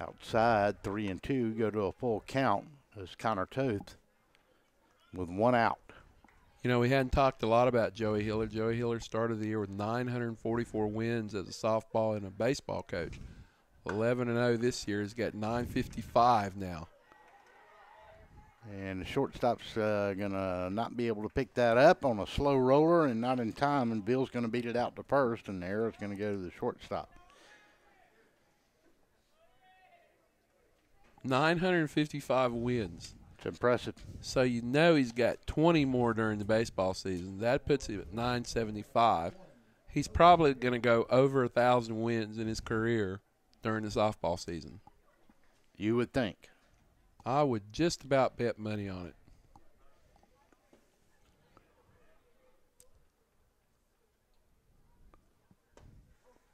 Outside, 3-2, go to a full count as Connor Toth with 1 out. You know, we hadn't talked a lot about Joey Hiller. Joey Hiller started the year with 944 wins as a softball and a baseball coach. 11-0 this year. He's got 955 now. And the shortstop's going to not be able to pick that up on a slow roller and not in time, and Bill's going to beat it out to first, and the arrow's going to go to the shortstop. 955 wins. It's impressive. So you know he's got 20 more during the baseball season. That puts him at 975. He's probably going to go over 1,000 wins in his career during the softball season. You would think. I would just about bet money on it.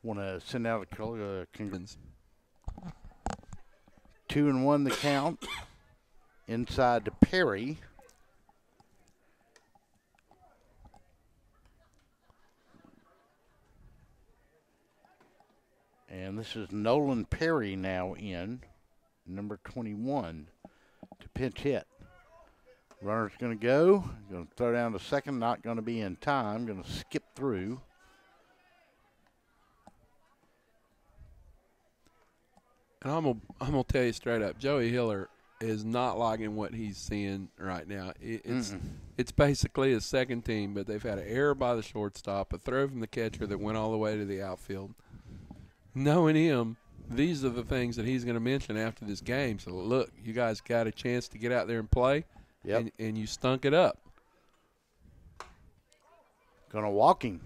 Want to send out a congrats. 2-1 the count. Inside to Perry. And this is Nolan Perry now in, number 21, to pinch hit. Runner's going to go. Going to throw down to second. Not going to be in time. Going to skip through. And I'm gonna tell you straight up, Joey Hiller is not liking what he's seeing right now. It's basically a second team, but they've had an error by the shortstop, a throw from the catcher that went all the way to the outfield. Knowing him, these are the things that he's going to mention after this game. So, look, you guys got a chance to get out there and play, and you stunk it up. Going to walk him.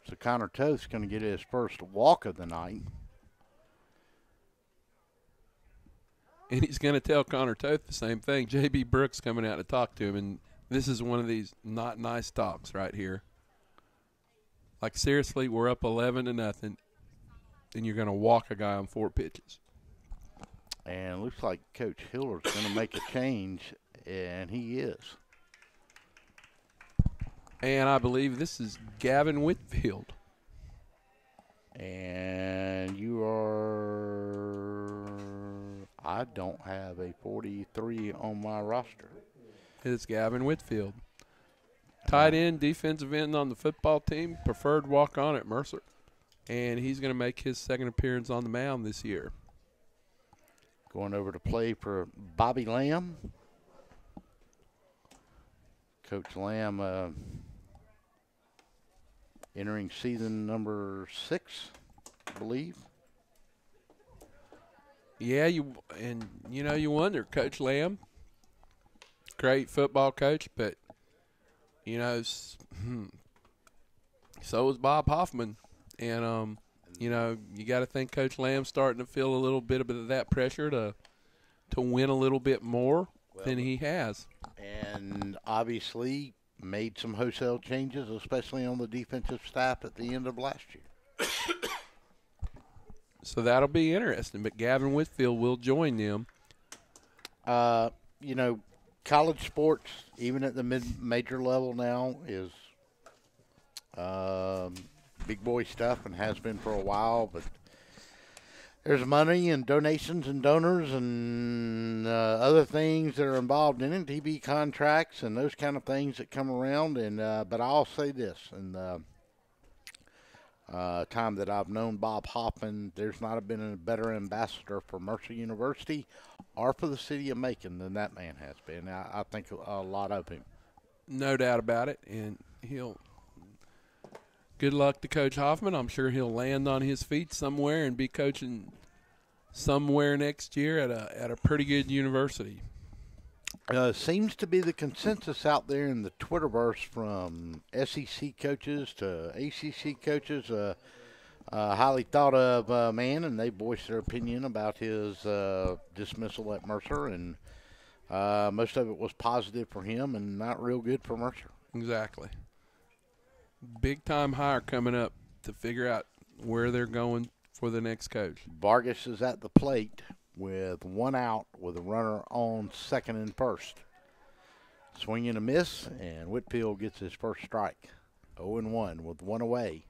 So Connor Toth's going to get his first walk of the night. And he's going to tell Connor Toth the same thing. J.B. Brooks coming out to talk to him, and this is one of these not nice talks right here. Like, seriously, we're up 11-0, and you're going to walk a guy on 4 pitches. And it looks like Coach Hiller's going to make a change, and he is. And I believe this is Gavin Whitfield. And you are... I don't have a 43 on my roster. It's Gavin Whitfield. Tight end, defensive end on the football team, preferred walk-on at Mercer. And he's going to make his second appearance on the mound this year. Going over to play for Bobby Lamb. Coach Lamb entering season number 6, I believe. Yeah, you wonder, Coach Lamb, great football coach, but, so is Bob Hoffman. And, you got to think Coach Lamb's starting to feel a little bit of that pressure to win a little bit more than he has. And obviously made some wholesale changes, especially on the defensive staff at the end of last year. So that'll be interesting. But Gavin Whitfield will join them. College sports, even at the mid-major level now, is big boy stuff and has been for a while. But there's money and donations and donors and other things that are involved in it, TV contracts and those kind of things that come around. And but I'll say this, in the time that I've known Bob Hoffman, there's not been a better ambassador for Mercer University or for the city of Macon than that man has been. I think a lot of him. No doubt about it. And good luck to Coach Hoffman. I'm sure he'll land on his feet somewhere and be coaching somewhere next year at a pretty good university. Seems to be the consensus out there in the Twitterverse from SEC coaches to ACC coaches, highly thought of man, and they voiced their opinion about his dismissal at Mercer, and most of it was positive for him and not real good for Mercer. Exactly. Big-time hire coming up to figure out where they're going for the next coach. Vargas is at the plate with 1 out with a runner on second and first. Swing and a miss, and Whitfield gets his first strike. 0-1 with 1 away.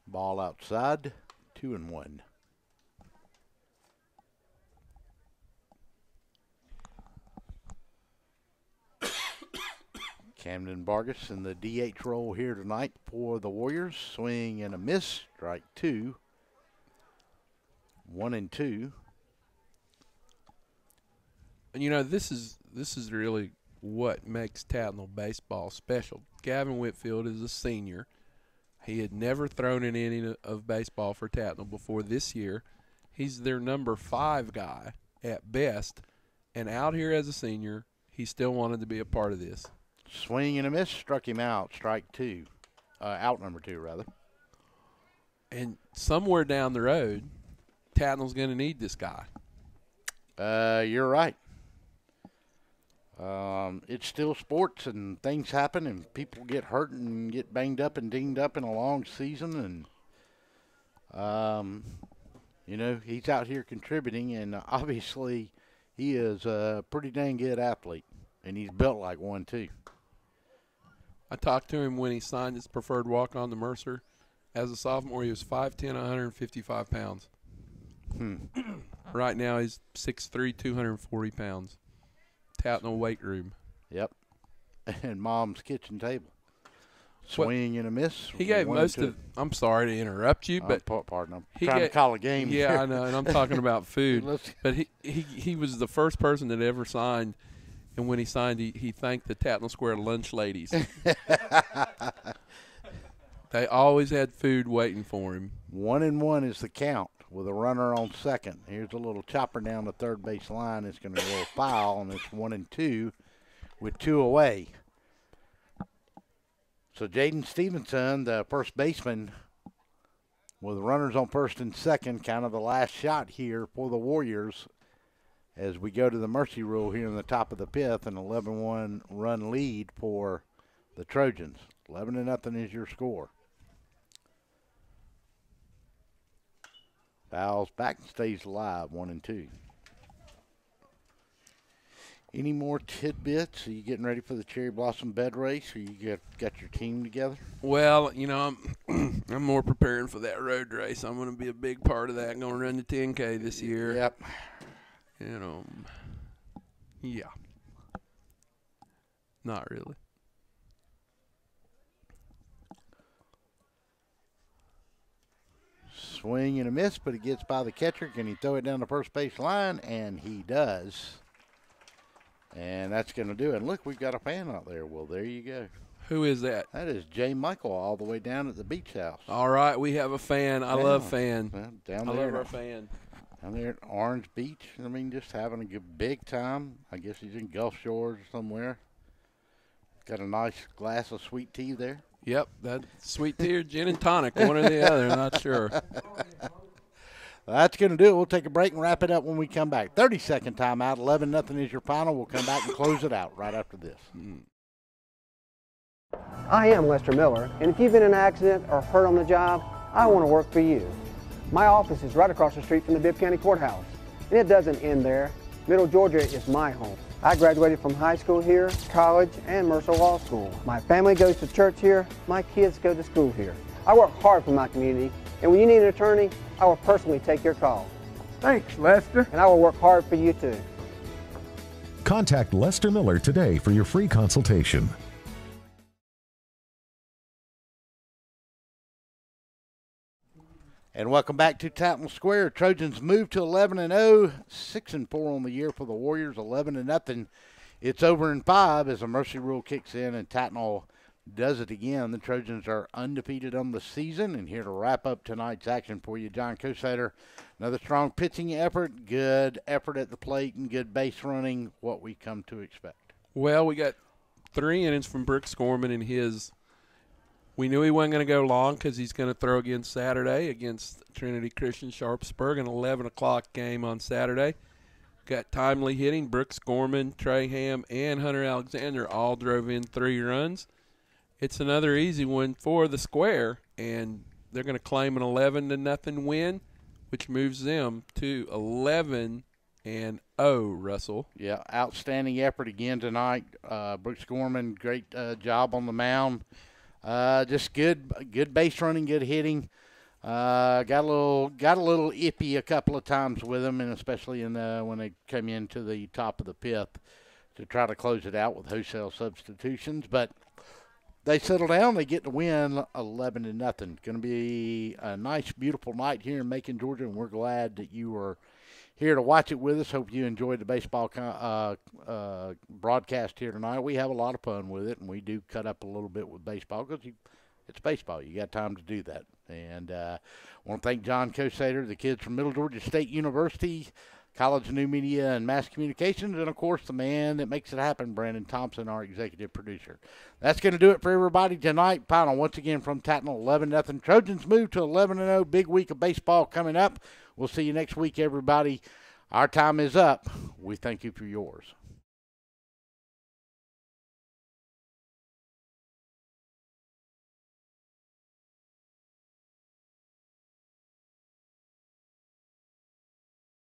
Ball outside, 2-1. Camden Vargas in the DH role here tonight for the Warriors. Swing and a miss, strike 2. 1-2. And this is really what makes Tattnall baseball special. Gavin Whitfield is a senior. He had never thrown an inning of baseball for Tattnall before this year. He's their number 5 guy at best, And out here as a senior, he still wanted to be a part of this. Swing and a miss, struck him out. Strike two. Out number two, rather. And somewhere down the road, Tattnall's going to need this guy. You're right. It's still sports, and things happen, and people get hurt and get banged up and dinged up in a long season. And, he's out here contributing, and obviously he is a pretty dang good athlete, and he's built like one, too. I talked to him when he signed his preferred walk-on to Mercer. As a sophomore, he was 5'10", 155 pounds. Right now, he's 6'3", 240 pounds. Tattnall weight room. Yep. And Mom's kitchen table. Swing and a miss. He gave most of – I'm sorry to interrupt you, but – pardon. I'm trying to call a game. Yeah, I know, and I'm talking about food. But he was the first person that ever signed – and when he signed, he thanked the Tattnall Square lunch ladies. They always had food waiting for him. 1-1 is the count with a runner on second. Here's a little chopper down the third base line. It's going to go foul, and it's 1-2 with two away. So Jaden Stevenson, the first baseman, with runners on first and second, kind of the last shot here for the Warriors, as we go to the mercy rule here in the top of the fifth, an 11-1 run lead for the Trojans. 11-0 is your score. Fouls back and stays alive, 1-2. Any more tidbits? Are you getting ready for the Cherry Blossom bed race, or you got your team together? Well, I'm more preparing for that road race. I'm going to be a big part of that. I'm going to run the 10K this year. Yep. Yeah. Not really. Swing and a miss, but it gets by the catcher. Can he throw it down the first base line? And he does. And that's going to do it. And look, we've got a fan out there. Well, there you go. Who is that? That is Jay Michael, all the way down at the beach house. All right, we have a fan. I love fan. Well, down I there, love our fan. Down there at Orange Beach. Just having a good big time. I guess he's in Gulf Shores or somewhere. Got a nice glass of sweet tea there. Yep, that sweet tea or gin and tonic, one or the other, not sure. That's going to do it. We'll take a break and wrap it up when we come back. 30-second timeout. 11-0 is your final. We'll come back and close it out right after this. I am Lester Miller, and if you've been in an accident or hurt on the job, I want to work for you. My office is right across the street from the Bibb County Courthouse, and it doesn't end there. Middle Georgia is my home. I graduated from high school here, college, and Mercer Law School. My family goes to church here. My kids go to school here. I work hard for my community, and when you need an attorney, I will personally take your call. Thanks, Lester. And I will work hard for you, too. Contact Lester Miller today for your free consultation. And welcome back to Tattnall Square. Trojans move to 11-0, 6-4 on the year for the Warriors, 11-0. It's over in 5 as a mercy rule kicks in and Tattnall does it again. The Trojans are undefeated on the season, and here to wrap up tonight's action for you, John Kosader. Another strong pitching effort, good effort at the plate, and good base running, what we come to expect. Well, we got 3 innings from Brooks Gorman in his. We knew he wasn't going to go long because he's going to throw again Saturday against Trinity Christian Sharpsburg, an 11 o'clock game on Saturday. Got timely hitting. Brooks Gorman, Trey Ham, and Hunter Alexander all drove in 3 runs. It's another easy one for the Square, and they're going to claim an 11-0 win, which moves them to 11-0, Russell. Yeah, outstanding effort again tonight. Brooks Gorman, great job on the mound. Just good base running, good hitting. Got a little ippy a couple of times with him, and especially when they came into the top of the 5th to try to close it out with wholesale substitutions. But they settle down. They get the win 11-0. Going to be a nice, beautiful night here in Macon, Georgia, and we're glad that you are here to watch it with us. Hope you enjoyed the baseball broadcast here tonight. We have a lot of fun with it, and we do cut up a little bit with baseball because it's baseball. You got time to do that. And I want to thank John Kosader, the kids from Middle Georgia State University, College of New Media and Mass Communications, and, of course, the man that makes it happen, Brandon Thompson, our executive producer. That's going to do it for everybody tonight. Final once again from Tattnall, 11-0. Trojans move to 11-0. Big week of baseball coming up. We'll see you next week, everybody. Our time is up. We thank you for yours.